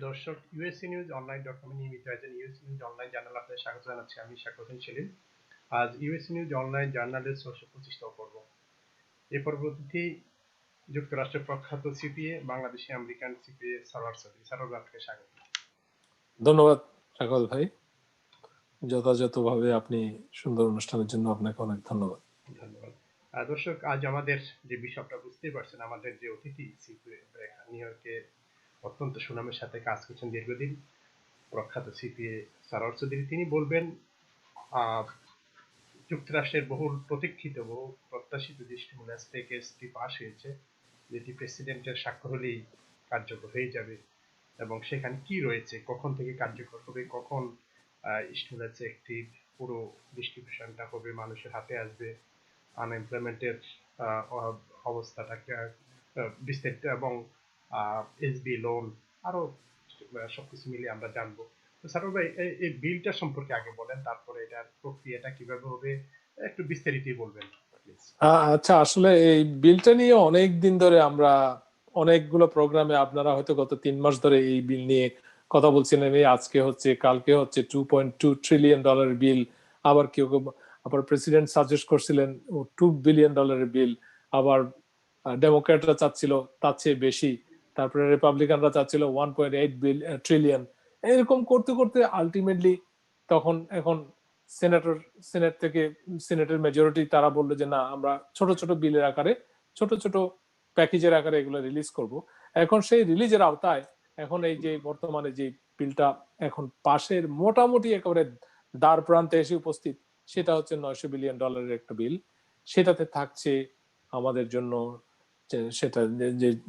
দর্শক, USC news online dot com নিয়মিত আয়োজন ইউএসসি নিউজ অনলাইন জার্নাল আপনাদের স্বাগত জানাচ্ছি। আমি শাকর হোসেন সেলিম। আজ ইউএসসি নিউজ অনলাইন জার্নালের 625তম পর্ব। এই পর্বটি যুক্তরাষ্ট্রের প্রখ্যাত CPA, Bangladeshi American CPA Sarwar Chowdhury. Sarwar ভাইকে স্বাগত। ধন্যবাদ শাকল ভাই, যথাযথভাবে আপনি সুন্দর অনুষ্ঠানের জন্য আপনাকে অনেক ধন্যবাদ। ধন্যবাদ। দর্শক, আজ আমাদের যে বিষয়টা বুঝতেই পারছেন, আমাদের যে অতিথি সিপিএ নিউ ইয়র্কে অত্যন্ত সুনামের সাথে কাজ করছেন দীর্ঘদিন, প্রখ্যাত সিপিএ সারোয়ার চৌধুরী। তিনি বলবেন যুক্তরাষ্ট্রের বহুল প্রতীক্ষিত, বহু প্রত্যাশিত যে স্টিমুলাস প্যাকেজটি পাস হয়েছে, যেটি প্রেসিডেন্টের স্বাক্ষর হলেই কার্যকর হয়ে যাবে, এবং সেখানে কি রয়েছে, কখন থেকে কার্যকর হবে, কখন স্টিমুলাস একটি পুরো ডিস্ট্রিবিউশনটা হবে, মানুষের হাতে আসবে, আনএমপ্লয়মেন্টের অবস্থাটাকে বিস্তারিত, এবং এসবি লোন, আরো সবকিছু মিলিয়ে আমরা জানবো। সারোয়ার ভাই, এই বিলটা সম্পর্কে আগে বলেন, তারপরে এটার প্রক্রিয়াটা কিভাবে হবে একটু বিস্তারিত বলবেন প্লিজ। আচ্ছা, আসলে এই বিলটা নিয়ে অনেক দিন ধরে আমরা অনেকগুলো প্রোগ্রামে, আপনারা হয়তো গত 3 মাস ধরে এই বিল নিয়ে কথা বলছিলেন। এই আজকে হচ্ছে, কালকে হচ্ছে $2.2 ট্রিলিয়ন বিল। আবার কেউ আবার প্রেসিডেন্ট সাজেস্ট করছিলেন $2 বিলিয়ন বিল। আবার ডেমোক্র্যাটরা চাচ্ছিল তার চেয়ে বেশি, তারপরে রিপাবলিকানরা চাচ্ছিল 1.8 ট্রিলিয়ন। এরকম করতে করতে আলটিমেটলি তখন এখন সিনেট থেকে, সিনেটের মেজরিটি তারা বললো যে না, আমরা ছোট ছোট বিলের আকারে, ছোট ছোট প্যাকেজের আকারে এগুলো রিলিজ করব। এখন সেই রিলিজের আওতায় এখন এই যে বর্তমানে যে বিলটা এখন পাশের মোটামুটি একেবারে দ্বার প্রান্তে এসে উপস্থিত, সেটা হচ্ছে $900 বিলিয়ন একটা বিল। সেটাতে থাকছে আমাদের জন্য সেটা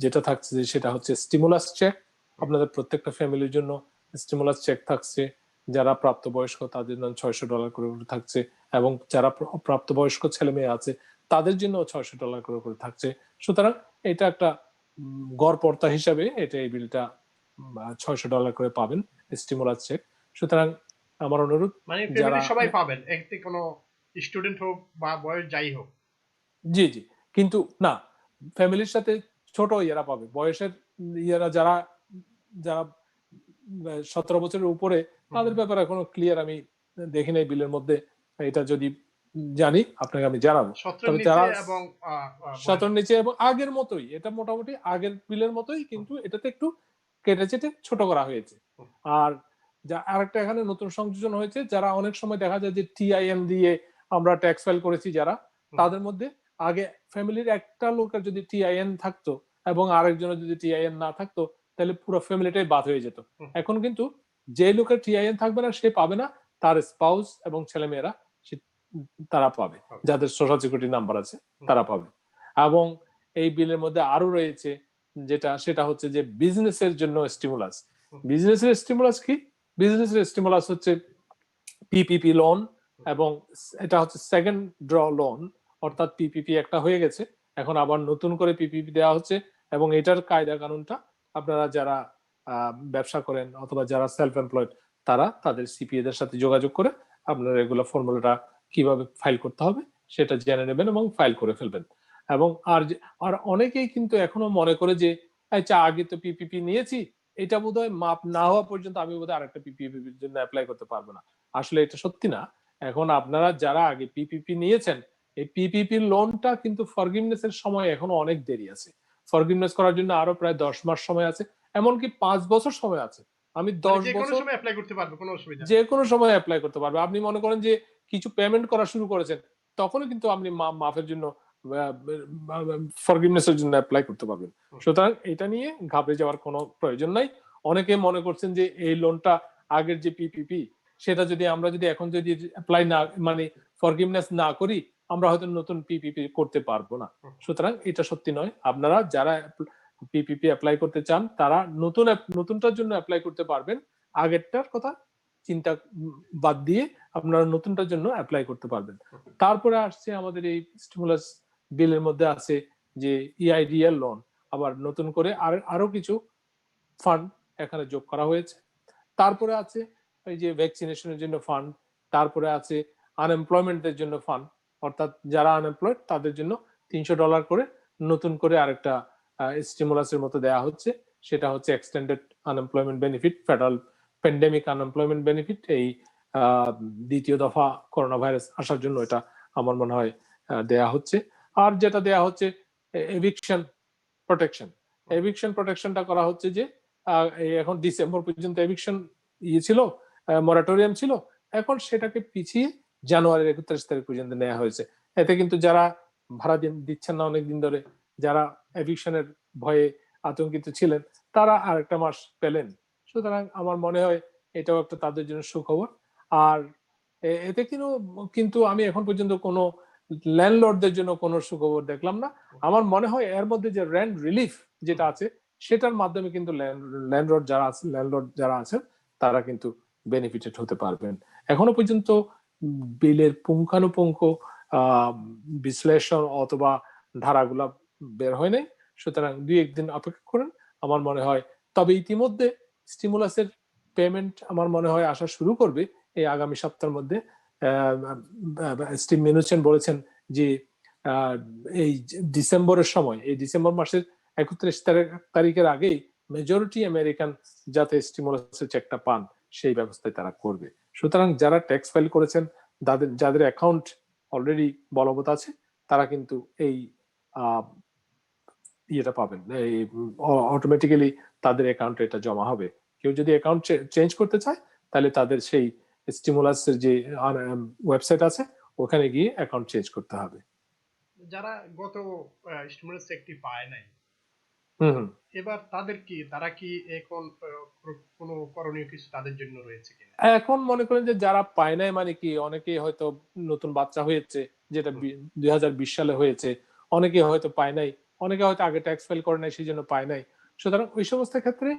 যেটা থাকছে সেটা হচ্ছে স্টিমুলাস চেক। আপনাদের প্রত্যেকটা ফ্যামিলির জন্য স্টিমুলাস চেক থাকছে। যারা প্রাপ্তবয়স্ক তাদের জন্য $600 করে থাকছে, এবং যারা প্রাপ্তবয়স্ক ছেলে মেয়ে আছে তাদের জন্য $600 করে থাকছে। সুতরাং এটা একটা গড়পড়তা হিসাবে এটা এই বিলটা $600 করে পাবেন স্টিমুলাস চেক। সুতরাং আমার অনুরোধ, মানে যারা সবাই পাবেন, একটি কোনো স্টুডেন্ট হোক বা বয়স যাই হোক। জি জি, কিন্তু না, ফ্যামিলির সাথে ছোট ইয়েরা পাবে, বয়সের ইয়েরা যারা যারা 17 বছরের উপরে, তাদের ব্যাপারে এখনো ক্লিয়ার আমি দেখি নাই বিলের মধ্যে। এটা যদি জানি আপনাকে আমি জানাবো। তবে যারা 17 নিচে এবং আগের মতোই, এটা মোটামুটি আগের বিলের মতোই, কিন্তু এটাতে একটু কেটে চেটে ছোট করা হয়েছে। আর যা আরেকটা এখানে নতুন সংযোজন হয়েছে, যারা অনেক সময় দেখা যায় যে টিআইএন দিয়ে আমরা ট্যাক্স ফাইল করেছি যারা, তাদের মধ্যে আগে ফ্যামিলির একটা লোকের যদি টিআইএন থাকতো এবং আরেকজনের যদি টিআইএন না থাকতো, তাহলে পুরো ফ্যামিলিটাই বাদ হয়ে যেত। এখন কিন্তু যে লোকের টিআইএন থাকবে না সে পাবে না, তার স্পাউস এবং ছেলেমেয়েরা তারা পাবে, যাদের সোশ্যাল সিকিউরিটি নাম্বার আছে তারা পাবে। এবং এই বিলের মধ্যে আরো রয়েছে যেটা, সেটা হচ্ছে যে বিজনেসের জন্য স্টিমুলাস। বিজনেসের স্টিমুলাস কি? বিজনেসের স্টিমুলাস হচ্ছে পিপিপি লোন, এবং এটা হচ্ছে সেকেন্ড ড্র লোন, অর্থাৎ পিপিপি একটা হয়ে গেছে, এখন আবার নতুন করে পিপিপি দেওয়া হচ্ছে। এবং এটার কায়দা কানুনটা আপনারা যারা ব্যবসা করেন অথবা যারা সেলফ এমপ্লয়েড, তারা তাদের সিপিএ দের সাথে যোগাযোগ করে আপনারা এগুলো ফর্মুলাটা কিভাবে ফাইল করতে হবে সেটা জেনে নেবেন এবং ফাইল করে ফেলবেন। এবং আর অনেকেই কিন্তু এখনো মনে করে যে আচ্ছা, আগে তো পিপিপি নিয়েছি, এটা বোধহয় মাপ না হওয়া পর্যন্ত আমি বোধহয় আরেকটা পিপিপির জন্য অ্যাপ্লাই করতে পারবো না। আসলে এটা সত্যি না। এখন আপনারা যারা আগে পিপিপি নিয়েছেন, এই পিপিপি লোনটা কিন্তু ফরগিভনেস এর সময় এখনো অনেক দেরি আছে। ফরগিভনেস করার জন্য আরো প্রায় 10 মাস সময় আছে, এমনকি 5 বছর সময় আছে। আমি 10 বছর অ্যাপ্লাই করতে পারবো, কোনো অসুবিধা, যে কোনো সময় অ্যাপ্লাই করতে পারবে। আপনি মনে করেন যে কিছু পেমেন্ট করা শুরু করেছেন, তখনও কিন্তু আপনি মাফের জন্য, ফরগিভনেসের জন্য অ্যাপ্লাই করতে পারবেন। সুতরাং এটা নিয়ে ঘাবড়ে যাওয়ার কোনো প্রয়োজন নাই। অনেকে মনে করছেন যে এই লোনটা আগের যে পিপিপি, সেটা যদি আমরা যদি এখন যদি অ্যাপ্লাই না, মানে ফরগিভনেস না করি, আমরা হয়তো নতুন পিপিপি করতে পারবো না। সুতরাং এটা সত্যি নয়। আপনারা যারা পিপিপি অ্যাপ্লাই করতে চান তারা নতুনটার জন্য অ্যাপ্লাই করতে পারবেন। আগেরটার কথা চিন্তা বাদ দিয়ে আপনারা নতুনটার জন্য অ্যাপ্লাই করতে পারবেন। তারপরে আসছে আমাদের এই স্টিমুলাস বিলের মধ্যে আছে যে ইআইডিএল লোন, আবার নতুন করে আরো কিছু ফান্ড এখানে যোগ করা হয়েছে। তারপরে আছে এই যে ভ্যাকসিনেশনের জন্য ফান্ড, তারপরে আছে আনএমপ্লয়মেন্টের জন্য ফান্ড, অর্থাৎ যারা আনএমপ্লয়েড তাদের জন্য $300 করে নতুন করে আরেকটা স্টিমুলাসের মতো দেয়া হচ্ছে। সেটা হচ্ছে extended unemployment benefit, federal pandemic unemployment benefit, এই দ্বিতীয় দফা করোনা ভাইরাস আসার জন্য এটা আমার মনে হয় দেয়া হচ্ছে। আর যেটা দেয়া হচ্ছে এভিকশন প্রোটেকশন। এভিকশন প্রোটেকশনটা করা হচ্ছে যে এখন ডিসেম্বর পর্যন্ত এভিকশন ছিল, মরাটোরিয়াম ছিল, এখন সেটাকে পিছিয়ে জানুয়ারির 31 তারিখ পর্যন্ত নেওয়া হয়েছে। এতে কিন্তু যারা ভাড়া দিচ্ছেন না অনেকদিন ধরে, যারা এভিকশনের ভয়ে আতঙ্কিত ছিলেন, তারা আরেকটা মাস পেলেন। সুতরাং আমার মনে হয় এটাও একটা তাদের জন্য সুখবর। আর এতে কিন্তু আমি এখন পর্যন্ত কোনো ল্যান্ডলর্ডদের জন্য কোনো সুখবর দেখলাম না। আমার মনে হয় এর মধ্যে যে রেন্ট রিলিফ যেটা আছে সেটার মাধ্যমে কিন্তু ল্যান্ডলর্ড যারা আছেন তারা কিন্তু বেনিফিটেড হতে পারবেন। এখনো পর্যন্ত বিলের পুঙ্খানুপুঙ্খ বিশ্লেষণ অথবা ধারাগুলা বের হয় নাই, সুতরাং 2-1 দিন অপেক্ষা করেন আমার মনে হয়। তবে ইতিমধ্যে স্টিমুলাসের পেমেন্ট আমার মনে হয় আসা শুরু করবে এই আগামী সপ্তাহের মধ্যে। স্টিভ মেনুচেন বলেছেন যে এই ডিসেম্বরের সময়, এই ডিসেম্বর মাসের 31 তারিখের আগেই মেজরিটি আমেরিকান যাতে স্টিমুলাসের চেকটা পান সেই ব্যবস্থায় তারা করবে। সুতরাং যারা ট্যাক্স ফাইল করেছেন, যাদের অ্যাকাউন্ট অলরেডি বলবৎ আছে, তারা কিন্তু এই ইয়েটা পাবেন, এই অটোমেটিক্যালি তাদের অ্যাকাউন্টে এটা জমা হবে। কেউ যদি অ্যাকাউন্ট চেঞ্জ করতে চায় তাহলে তাদের সেই স্টিমুলাসের যে ওয়েবসাইট আছে ওখানে গিয়ে অ্যাকাউন্ট চেঞ্জ করতে হবে। যারা গত স্টিমুলাস চেকটি পায় নাই, হুম, এবার তারা কি এখন কোনো করণীয় কিছু তাদের জন্য রয়েছে কিনা? এখন মনে করেন যে যারা পায় নাই মানে কি, অনেকেই হয়তো নতুন বাচ্চা হয়েছে, যেটা 2020 সালে হয়েছে, অনেকে হয়তো পায় নাই, অনেকে হয়তো আগে ট্যাক্স ফাইল করে নাই সেই জন্য পায় নাই। সুতরাং ওই সমস্ত ক্ষেত্রে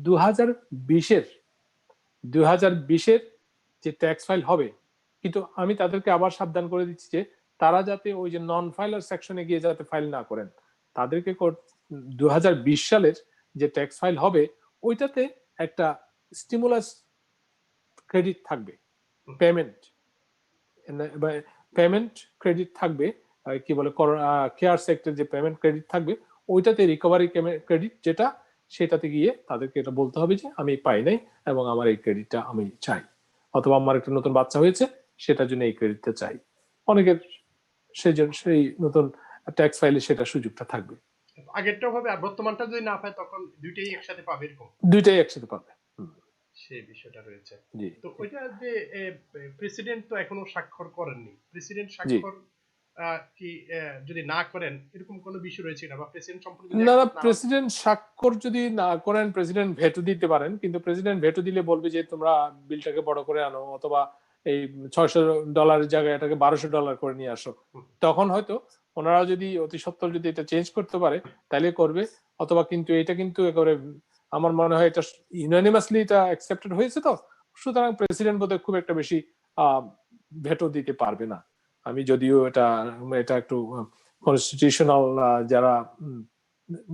2020-এর যে ট্যাক্স ফাইল হবে, কিন্তু আমি তাদেরকে আবার সাবধান করে দিচ্ছি যে তারা যাতে ওই যে নন ফাইলার সেকশনে গিয়ে যাতে ফাইল না করেন। তাদেরকে 2020 সালের যে ট্যাক্স ফাইল হবে ওইটাতে একটা স্টিমুলাস ক্রেডিট থাকবে, পেমেন্ট ক্রেডিট থাকবে, কি বলে কেয়ার সেক্টর যে পেমেন্ট ক্রেডিট থাকবে, ওইটাতে রিকভারি ক্রেডিট যেটা, সেটাতে গিয়ে তাদেরকে এটা বলতে হবে যে আমি পাই নাই এবং আমার এই ক্রেডিটটা আমি চাই, অথবা আমার একটা নতুন বাচ্চা হয়েছে সেটার জন্য এই ক্রেডিটটা চাই। অনেকের সেই নতুন ট্যাক্স ফাইলে সেটা সুযোগটা থাকবে। আগেরটাও হবে আর বর্তমানটা যদি না পায় তখন দুইটাই একসাথে পাবে, এরকম দুইটাই একসাথে পাবে, সেই বিষয়টা রয়েছে। জি। তো ওইটা যে প্রেসিডেন্ট তো এখনো স্বাক্ষর করেননি, প্রেসিডেন্ট স্বাক্ষর কি যদি না করেন এরকম কোনো বিষয় রয়েছে না, বা প্রেসিডেন্ট সম্পর্কে না, প্রেসিডেন্ট স্বাক্ষর যদি না করেন প্রেসিডেন্ট ভেটো দিতে পারেন, কিন্তু প্রেসিডেন্ট ভেটো দিলে বলবে যে তোমরা বিলটাকে বড় করে আনো, অথবা এই $600 জায়গায় এটাকে $1200 করে নিয়ে আসো। তখন হয়তো ওনারা যদি অতি সত্বর যদি এটা চেঞ্জ করতে পারে তাহলে করবে, অথবা কিন্তু এটা কিন্তু একেবারে আমার মনে হয় এটা ইউনানিমাসলি এটা অ্যাকসেপ্টেড হয়েছে, তো সুতরাং প্রেসিডেন্ট বোধহয় খুব একটা বেশি ভেটো দিতে পারবে না। আমি যদিও এটা একটু কনস্টিটিউশনাল যারা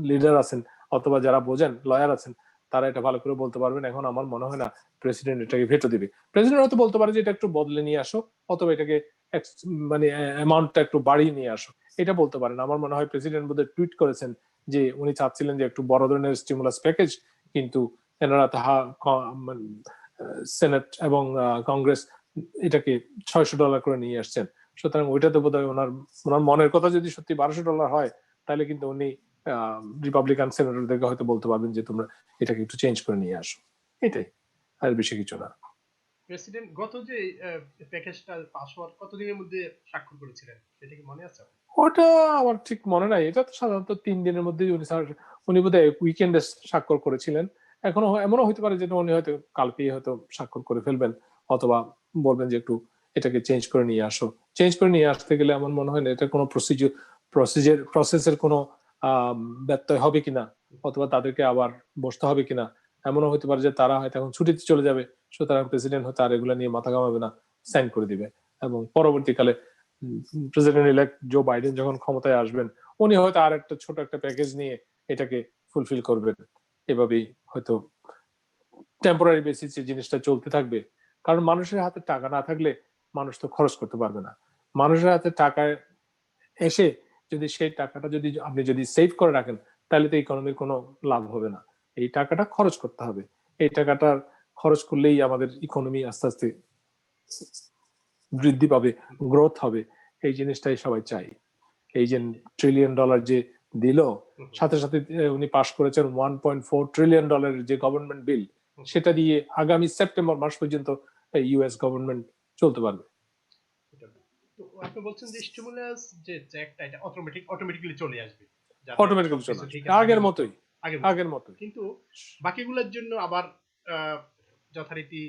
লিডার আছেন অথবা যারা বোঝেন, লয়ার আছেন, তারা এটা ভালো করে বলতে পারবেন। এখন আমার মনে হয় না প্রেসিডেন্ট এটাকে ভেটো দিবে। প্রেসিডেন্ট হয়তো বলতে পারে যে এটা একটু বদলে নিয়ে আসো, অথবা এটাকে মানে অ্যামাউন্টটা একটু বাড়িয়ে নিয়ে আসো, এটা বলতে পারেন। আমার মনে হয় প্রেসিডেন্ট বোধহয় টুইট করেছেন যে উনি চাচ্ছিলেন যে একটু বড় ধরনের স্টিমুলাস প্যাকেজ, কিন্তু এনারা সেনেট এবং কংগ্রেস এটাকে $600 করে নিয়ে আসছেন। সুতরাং ওইটাতে বোধহয় ওনার মনের কথা যদি সত্যি $1200 হয় তাহলে কিন্তু উনি রিপাবলিকান সেনেটরদেরকে হয়তো বলতে পারবেন যে তোমরা এটাকে একটু চেঞ্জ করে নিয়ে আসো, এটাই, আর বেশি কিছু না। প্রেসিডেন্ট গত যে প্যাকেজটা পাস হওয়ার কতদিনের মধ্যে স্বাক্ষর করেছিলেন সেটা কি মনে আছে? ওটা আমার ঠিক মনে নাই, এটা তো সাধারণত 3 দিনের মধ্যে উনি বোধহয় উইকেন্ডে স্বাক্ষর করেছিলেন। এখনো এমনও হতে পারে যে উনি হয়তো কালকেই হয়তো স্বাক্ষর করে ফেলবেন, অথবা বলবেন যে একটু এটাকে চেঞ্জ করে নিয়ে আসো। চেঞ্জ করে নিয়ে আসতে গেলে আমার মনে হয় না এটা কোনো প্রসেসের কোনো ব্যত্যয় হবে কিনা, অথবা তাদেরকে আবার বসতে হবে কিনা। এমনও হতে পারে যে তারা হয়তো এখন ছুটিতে চলে যাবে, সুতরাং প্রেসিডেন্ট হয়তো আর এগুলো নিয়ে মাথা ঘামাবে না, সাইন করে দিবে, এবং পরবর্তীকালে প্রেসিডেন্ট ইলেক্ট জো বাইডেন যখন ক্ষমতায় আসবেন উনি হয়তো আর একটা ছোট একটা প্যাকেজ নিয়ে এটাকে ফুলফিল করবেন। এভাবেই হয়তো টেম্পোরারি বেসিসে জিনিসটা চলতে থাকবে। কারণ মানুষের হাতে টাকা না থাকলে মানুষ তো খরচ করতে পারবে না। মানুষের হাতে টাকা এসে যদি সেই টাকাটা যদি আপনি যদি সেভ করে রাখেন তাহলে তো ইকোনমির কোনো লাভ হবে না। এই টাকাটা খরচ করতে হবে। এই টাকাটার খরচ করলেই আমাদের ইকোনমি আস্তে আস্তে বৃদ্ধি পাবে, গ্রোথ হবে। এই জিনিসটাই সবাই চাই। এই যে $1 ট্রিলিয়ন যে দিল, সাথে সাথে উনি পাশ করেছেন $1.4 ট্রিলিয়ন যে গভর্নমেন্ট বিল, সেটা দিয়ে আগামী সেপ্টেম্বর মাস পর্যন্ত ইউএস গভর্নমেন্ট চলতে পারবে। তো আপনি বলছেন যে স্টিমুলাস যে চেকটা এটা অটোমেটিক্যালি চলে আসবে, অটোমেটিক্যালি চলে আসবে আগের মতোই। কিন্তু বাকিগুলোর জন্য আবার যথারীতি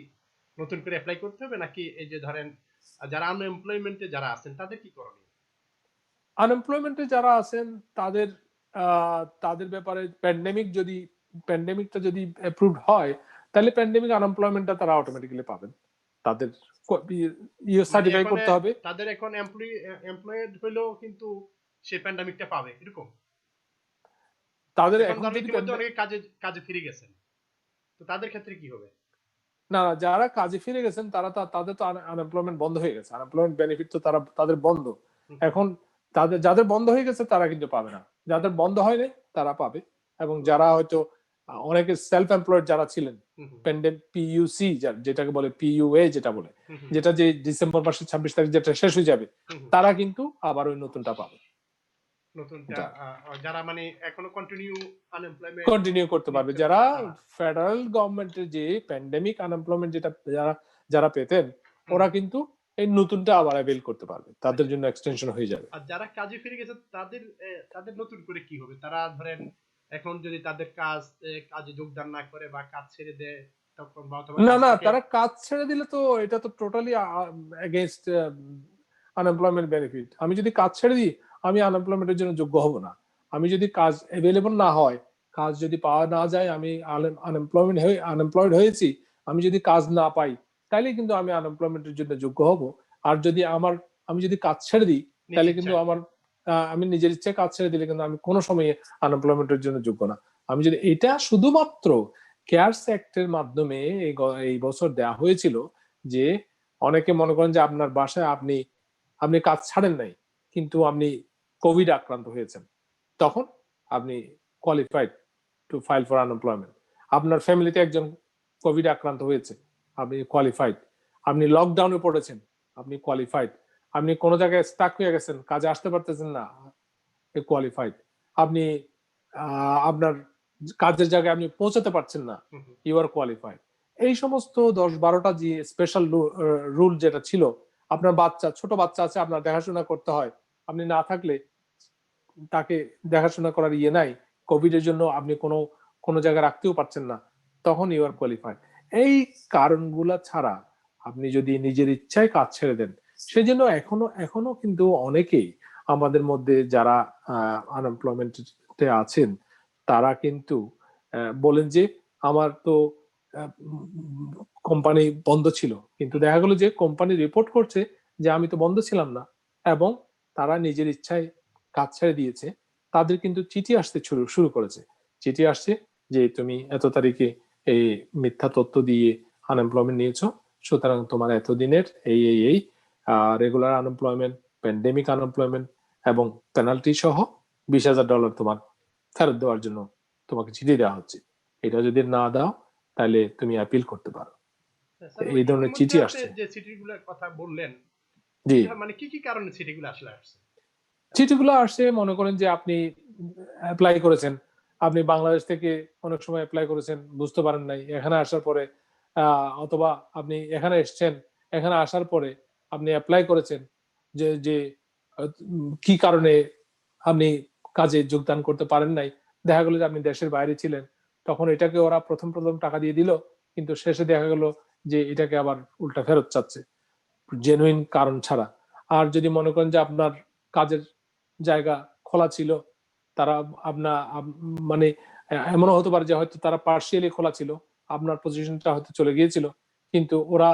নতুন করে অ্যাপ্লাই করতে হবে, নাকি এই যে ধরেন যারা আনএমপ্লয়মেন্টে যারা আছেন তাদের কি করণীয়? আনএমপ্লয়মেন্টে যারা আছেন তাদের তাদের ব্যাপারে প্যান্ডেমিকটা যদি অ্যাপ্রুভড হয়, তাহলে প্যান্ডেমিক আনএমপ্লয়মেন্টটা তারা অটোমেটিক্যালি পাবেন। তাদের সার্টিফাই করতে হবে। তাদের এখন এমপ্লয়েড হইলেও কিন্তু সে প্যান্ডেমিকটা পাবে এরকম? তাদের এখন ইতিমধ্যে অনেকে কাজে ফিরে গেছেন, তো তাদের ক্ষেত্রে কি হবে? না, যারা কাজে ফিরে গেছেন তাদের তো আনএমপ্লয়মেন্ট বন্ধ হয়ে গেছে, আনএমপ্লয়মেন্ট বেনিফিট তো তাদের বন্ধ। এখন যাদের বন্ধ হয়ে গেছে তারা কিন্তু পাবে না, যাদের বন্ধ হয়নি তারা পাবে। এবং যারা হয়তো অনেকে সেলফ এমপ্লয়েড যারা ছিলেন, পিইউসি যেটাকে বলে, পিইউএ যেটা যে ডিসেম্বর মাসের 26 তারিখ যেটা শেষ হয়ে যাবে, তারা কিন্তু আবার ওই নতুনটা পাবে। যারা মানে এখনো কন্টিনিউ করতে পারবে, যারা ফেডারেল গভর্নমেন্টের যে প্যান্ডেমিক আনএমপ্লয়মেন্ট যেটা যারা পেতেন, ওরা কিন্তু এই নতুনটা আবার অ্যাভেল করতে পারবে, তাদের জন্য এক্সটেনশন হয়ে যাবে। আর যারা কাজে ফিরে গেছে তাদের নতুন করে কি হবে? তারা ধরেন এখন যদি তাদের কাজে যোগদান না করে বা কাজ ছেড়ে দেয়, তখন না, তারা কাজ ছেড়ে দিলে তো এটা তো টোটালি এগেইনস্ট আনএমপ্লয়মেন্ট বেনিফিট। আমি যদি কাজ ছেড়ে দিই, আমি আনএমপ্লয়মেন্টের জন্য যোগ্য হব না। আমি যদি কাজ অ্যাভেলেবল না হয়, কাজ যদি পাওয়া না যায়, আমি আনএমপ্লয়েড হয়েছি, আমি যদি কাজ না পাই, তাহলে কিন্তু আমি আনএমপ্লয়মেন্টের জন্য যোগ্য হব। আর যদি আমি যদি কাজ ছেড়ে দিই, তাহলে কিন্তু আমি নিজের ইচ্ছে কাজ ছেড়ে দিলে কিন্তু আমি কোনো সময় আনএমপ্লয়মেন্টের জন্য যোগ্য না। আমি যদি এটা শুধুমাত্র কেয়ারস অ্যাক্টের মাধ্যমে এই বছর দেয়া হয়েছিল, যে অনেকে মনে করেন যে আপনার বাসায় আপনি কাজ ছাড়েন নাই, কিন্তু আপনি কোভিড আক্রান্ত হয়েছেন, তখন আপনি qualified two file for unemployment. আপনার ফ্যামিলিতে একজন কোভিড আক্রান্ত হয়েছে, আপনি কোয়ালিফাইড। আপনি লকডাউনে পড়েছেন, আপনি কোয়ালিফাইড। আপনি কোনো জায়গায় স্টাক হয়ে গেছেন, কাজে আসতে পারতেছেন না, কোয়ালিফাইড। আপনি আপনার কাজের জায়গায় আপনি পৌঁছাতে পারছেন না, ইউ আর কোয়ালিফাইড। এই সমস্ত 10-12টা যে স্পেশাল রুল যেটা ছিল, আপনার ছোট বাচ্চা আছে, আপনার দেখাশোনা করতে হয়, আপনি না থাকলে তাকে দেখাশোনা করার ইয়ে নাই, কোভিড এর জন্য আপনি কোনো জায়গায় রাখতেও পারছেন না, তখন ইউ আর কোয়ালিফাইড। এই কারণগুলা ছাড়া আপনি যদি নিজের ইচ্ছায় কাজ ছেড়ে দেন, সেজন্য এখনো কিন্তু অনেকেই আমাদের মধ্যে যারা আনএমপ্লয়মেন্টে আছেন, তারা কিন্তু বলেন যে আমার তো কোম্পানি বন্ধ ছিল, কিন্তু দেখা গেল যে কোম্পানি রিপোর্ট করছে যে আমি তো বন্ধ ছিলাম না, এবং তারা নিজের ইচ্ছায় কাজ ছেড়ে দিয়েছে। তাদের কিন্তু চিঠি আসতে শুরু করেছে। চিঠি আসছে যে তুমি এত তারিখে এই মিথ্যা তথ্য দিয়ে আনএমপ্লয়মেন্ট নিয়েছো, সুতরাং তোমার এতদিনের এই রেগুলার আনএমপ্লয়মেন্ট, প্যান্ডেমিক আনএমপ্লয়মেন্ট এবং পেনাল্টি সহ $20,000 তোমার ফেরত দেওয়ার জন্য তোমাকে চিঠি দেওয়া হচ্ছে। এটা যদি না দাও, তাহলে তুমি অ্যাপিল করতে পারো। এই ধরনের চিঠি আসছে। যে চিঠিগুলোর কথা বললেন, জি, মানে কি কারণে চিঠিগুলো আসছে? চিঠিগুলো আসছে, মনে করেন যে আপনি অ্যাপ্লাই করেছেন, আপনি বাংলাদেশ থেকে অনেক সময় অ্যাপ্লাই করেছেন, বুঝতে পারেন নাই, এখানে আসার পরে অথবা আপনি এখানে এসছেন, এখানে আসার পরে আপনি অ্যাপ্লাই করেছেন যে কি কারণে আপনি কাজে যোগদান করতে পারেন নাই। দেখা গেল যে আপনি দেশের বাইরে ছিলেন, তখন এটাকে ওরা প্রথম টাকা দিয়ে দিল, কিন্তু শেষে দেখা গেল যে এটাকে আবার উল্টা ফেরত চাচ্ছে, জেনুইন কারণ ছাড়া। আর যদি মনে করেন যে আপনার কাজের জায়গা খোলা ছিল, তারা মানে এমনও হতে পারে যে হয়তো তারা পার্শিয়ালি খোলা ছিল, আপনার পজিশনটা হয়তো চলে গিয়েছিল, কিন্তু ওরা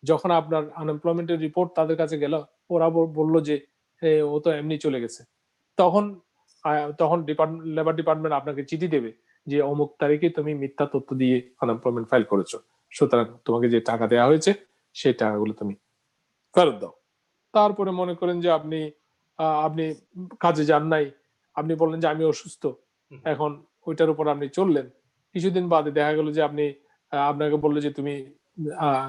যখন আপনার আনএমপ্লয়মেন্টের রিপোর্ট তাদের কাছে গেল, ওরা বললো যে ও তো এমনি চলে গেছে। তখন লেবার ডিপার্টমেন্ট আপনাকে চিঠি দেবে যে অমুক তারিখে তুমি মিথ্যা তথ্য দিয়ে আনএমপ্লয়মেন্ট ফাইল করেছো, সুতরাং তোমাকে যে টাকা দেওয়া হয়েছে সেই টাকাগুলো তুমি ফেরত দাও। তারপরে মনে করেন যে আপনি কাজে যান নাই, আপনি বললেন যে আমি অসুস্থ, এখন ওইটার উপর আপনি চললেন, কিছুদিন বাদে দেখা গেল যে আপনি আপনাকে বললো যে তুমি আহ,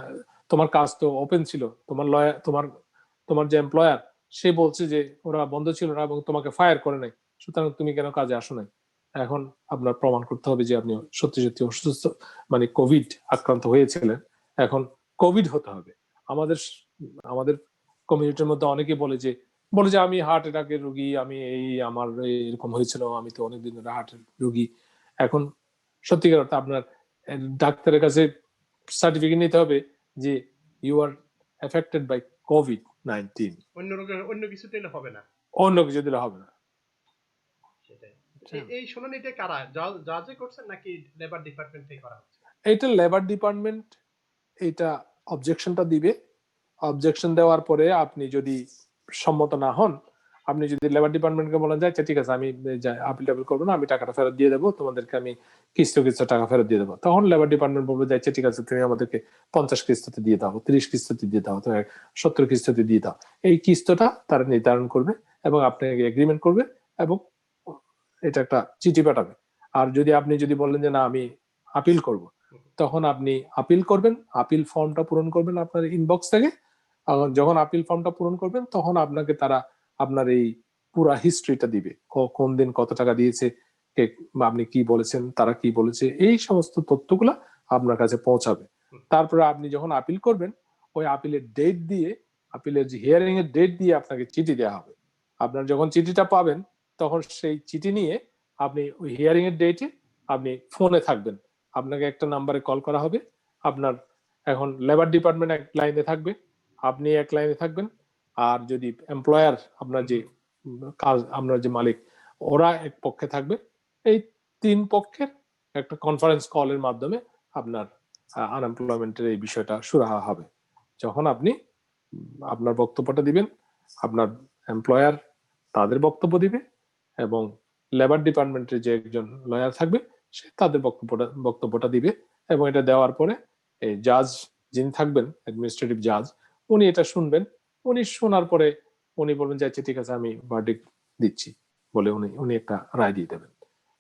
তোমার কাজ তো ওপেন ছিল, তোমার লয়ার তোমার যে এমপ্লয়ার সে বলছে যে ওরা বন্ধ ছিল না এবং তোমাকে ফায়ার করে নাই, সুতরাং তুমি কেন কাজে আসো নাই। এখন আপনার প্রমাণ করতে হবে যে আপনি সত্যি সত্যি অসুস্থ, মানে কোভিড আক্রান্ত হয়েছিলেন। এখন কোভিড হতে হবে। আমাদের আমাদের কমিউনিটির মধ্যে অনেকে বলে যে আমি হার্ট অ্যাটাকের রোগী, আমি আমার এরকম হয়েছিল, আমি তো অনেকদিন ধরে হার্টের রোগী। এখন সত্যিকার অর্থে আপনার ডাক্তারের কাছে সার্টিফিকেট নিতে হবে যে you R affected by COVID-19। অন্য কিছু দিলে হবে না। অন্য কিছু দিলে হবে না। সেটাই। এই শুনানিটা কারা জাজে করছেন নাকি লেবার ডিপার্টমেন্ট থেকে করা হচ্ছে? এটা লেবার ডিপার্টমেন্ট এটা অবজেকশনটা দিবে। অবজেকশন দেওয়ার পরে আপনি যদি সম্মত না হন, আপনি যদি লেবার ডিপার্টমেন্টকে বলেন যে আচ্ছা ঠিক আছে আমি আপিল টাপিল করবো না, আমি টাকাটা ফেরত দিয়ে দেবো, তোমাদেরকে আমি কিস্তি টাকা ফেরত দিয়ে দেবো, তখন লেবার ডিপার্টমেন্ট বলবে যে আচ্ছা ঠিক আছে তুমি আমাদেরকে 50 কিস্তিতে দিয়ে দাও, 30 কিস্তিতে দিয়ে দাও, 70 কিস্তিতে দিয়ে দাও। এই কিস্তটা তারা নির্ধারণ করবে এবং আপনাকে এগ্রিমেন্ট করবে এবং এটা একটা চিঠি পাঠাবে। আর যদি বলেন যে না আমি আপিল করব, তখন আপনি আপিল করবেন, আপিল ফর্মটা পূরণ করবেন আপনার ইনবক্স থেকে। যখন আপিল ফর্মটা পূরণ করবেন তখন আপনাকে তারা আপনার এই পুরা হিস্ট্রিটা দিবে, কোন দিন কত টাকা দিয়েছে, আপনি কি বলেছেন, তারা কি বলেছে, এই সমস্ত তথ্যগুলা আপনার কাছে পৌঁছাবে। তারপরে আপনি যখন আপিল করবেন, ওই আপিলের ডেট দিয়ে, আপিলের যে হিয়ারিং এর ডেট দিয়ে আপনাকে চিঠি দেওয়া হবে। আপনার যখন চিঠিটা পাবেন তখন সেই চিঠি নিয়ে আপনি ওই হিয়ারিং এর ডেটে আপনি ফোনে থাকবেন, আপনাকে একটা নাম্বারে কল করা হবে। আপনার এখন লেবার ডিপার্টমেন্ট এক লাইনে থাকবে, আপনি এক লাইনে থাকবেন, আর যদি এমপ্লয়ার আপনার যে কাজ, আপনার যে মালিক, ওরা এক পক্ষে থাকবে। এই 3 পক্ষের একটা কনফারেন্স কলের মাধ্যমে আপনার আনএমপ্লয়মেন্টের এই বিষয়টা সুরাহা হবে। যখন আপনি আপনার বক্তব্যটা দিবেন, আপনার এমপ্লয়ার তাদের বক্তব্য দিবে এবং লেবার ডিপার্টমেন্টের যে একজন লয়ার থাকবে সে তাদের বক্তব্যটা দিবে। এবং এটা দেওয়ার পরে এই জাজ যিনি থাকবেন, অ্যাডমিনিস্ট্রেটিভ জাজ, উনি এটা শুনবেন। উনি শোনার পরে উনি বলবেন যে আচ্ছা ঠিক আছে আমি ভার্ডিক্ট দিচ্ছি বলে উনি একটা রায় দিয়ে দেবেন।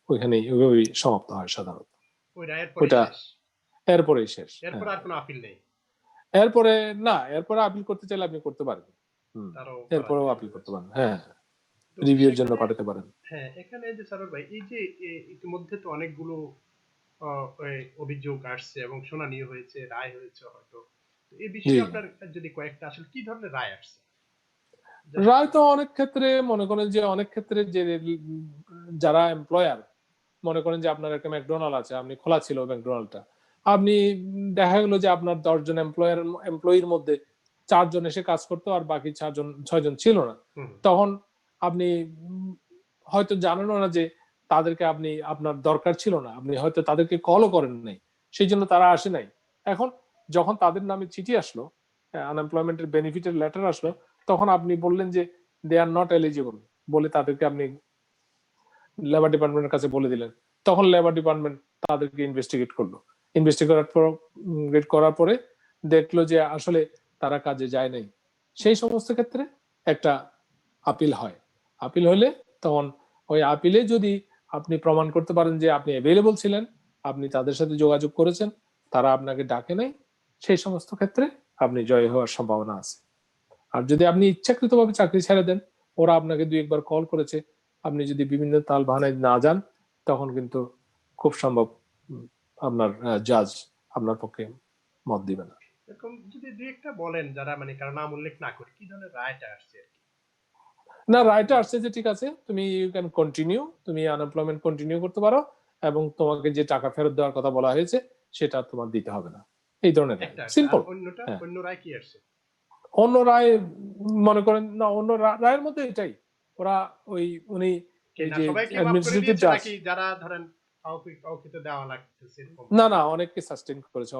ওইখানে ওই সমাপ্ত হয় সাধারণত। ওই রায়ের পরে ওটা শেষ? এরপরেই শেষ। এরপর আর কোনো আপিল নেই? এরপরে না, এরপরে আপিল করতে চাইলে আপনি করতে পারবেন। এরপরেও আপিল করতে পারেন, হ্যাঁ, রিভিউর জন্য পাঠাতে পারেন। হ্যাঁ, এখানে যে সারোয়ার ভাই, এই যে ইতিমধ্যে তো অনেকগুলো অভিযোগ আসছে এবং শুনানি হয়েছে, রায় হয়েছে হয়তো, এই বিষয়ে আপনার যদি কয়েকটা আসলে কি ধরনের রায় আসছে? রায় তো অনেক ক্ষেত্রে মনে করেন যে যে যারা এমপ্লয়ার, মনে করেন যে আপনার একটা ম্যাকডোনাল্ড আছে, আপনি খোলা ছিল ম্যাকডোনাল্ডটা, আপনি দেখা গেলো যে আপনার 10 জন এমপ্লয়ির মধ্যে 4 জন এসে কাজ করতো আর বাকি 6 জন ছিল না। তখন আপনি হয়তো জানেন না যে তাদেরকে আপনার দরকার ছিল না, আপনি হয়তো তাদেরকে কলও করেন নাই, সেই জন্য তারা আসে নাই। এখন যখন তাদের নামে চিঠি আসলো, আনএমপ্লয়মেন্টের বেনিফিটের লেটার আসলো, তখন আপনি বললেন যে দে আর নট এলিজিবল বলে তাদেরকে আপনি লেবার ডিপার্টমেন্টের কাছে বলে দিলেন। তখন লেবার ডিপার্টমেন্ট তাদেরকে ইনভেস্টিগেট করার পরে দেখলো যে আসলে তারা কাজে যায় নাই। সেই সমস্ত ক্ষেত্রে একটা আপিল হয়। আপিল হলে তখন ওই আপিলে যদি আপনি প্রমাণ করতে পারেন যে আপনি অ্যাভেলেবল ছিলেন, আপনি তাদের সাথে যোগাযোগ করেছেন, তারা আপনাকে ডাকে নাই, সেই সমস্ত ক্ষেত্রে আপনি জয় হওয়ার সম্ভাবনা আছে। আর যদি আপনি ইচ্ছাকৃতভাবে চাকরি ছেড়ে দেন, ওরা আপনাকে 2-1 বার কল করেছে, আপনি যদি বিভিন্ন তাল বাহানায় না যান, তখন কিন্তু খুব সম্ভব আপনার জাজ আপনার পক্ষে মত দিবে না। এরকম যদি দুই একটা বলেন, যারা মানে কারো নাম উল্লেখ না করে, কি ধরনের রায়টা আসছে? না, রায়টা আসছে যে ঠিক আছে তুমি ইউ ক্যান কন্টিনিউ, তুমি আনএমপ্লয়মেন্ট কন্টিনিউ করতে পারো এবং তোমাকে যে টাকা ফেরত দেওয়ার কথা বলা হয়েছে সেটা তোমার দিতে হবে না, এই ধরনের সিম্পল। অন্য রায় কি আসছে? অন্য রায় মনে করেন না, অন্য রায়ের মধ্যে এটাই, ওরা উনি এই যে অ্যাডমিনিস্ট্রেটিভ জাজ, যারা ধরেন কাউকে তো দেওয়া লাগতেছে, না অনেককে সাস্টেইন করেছে,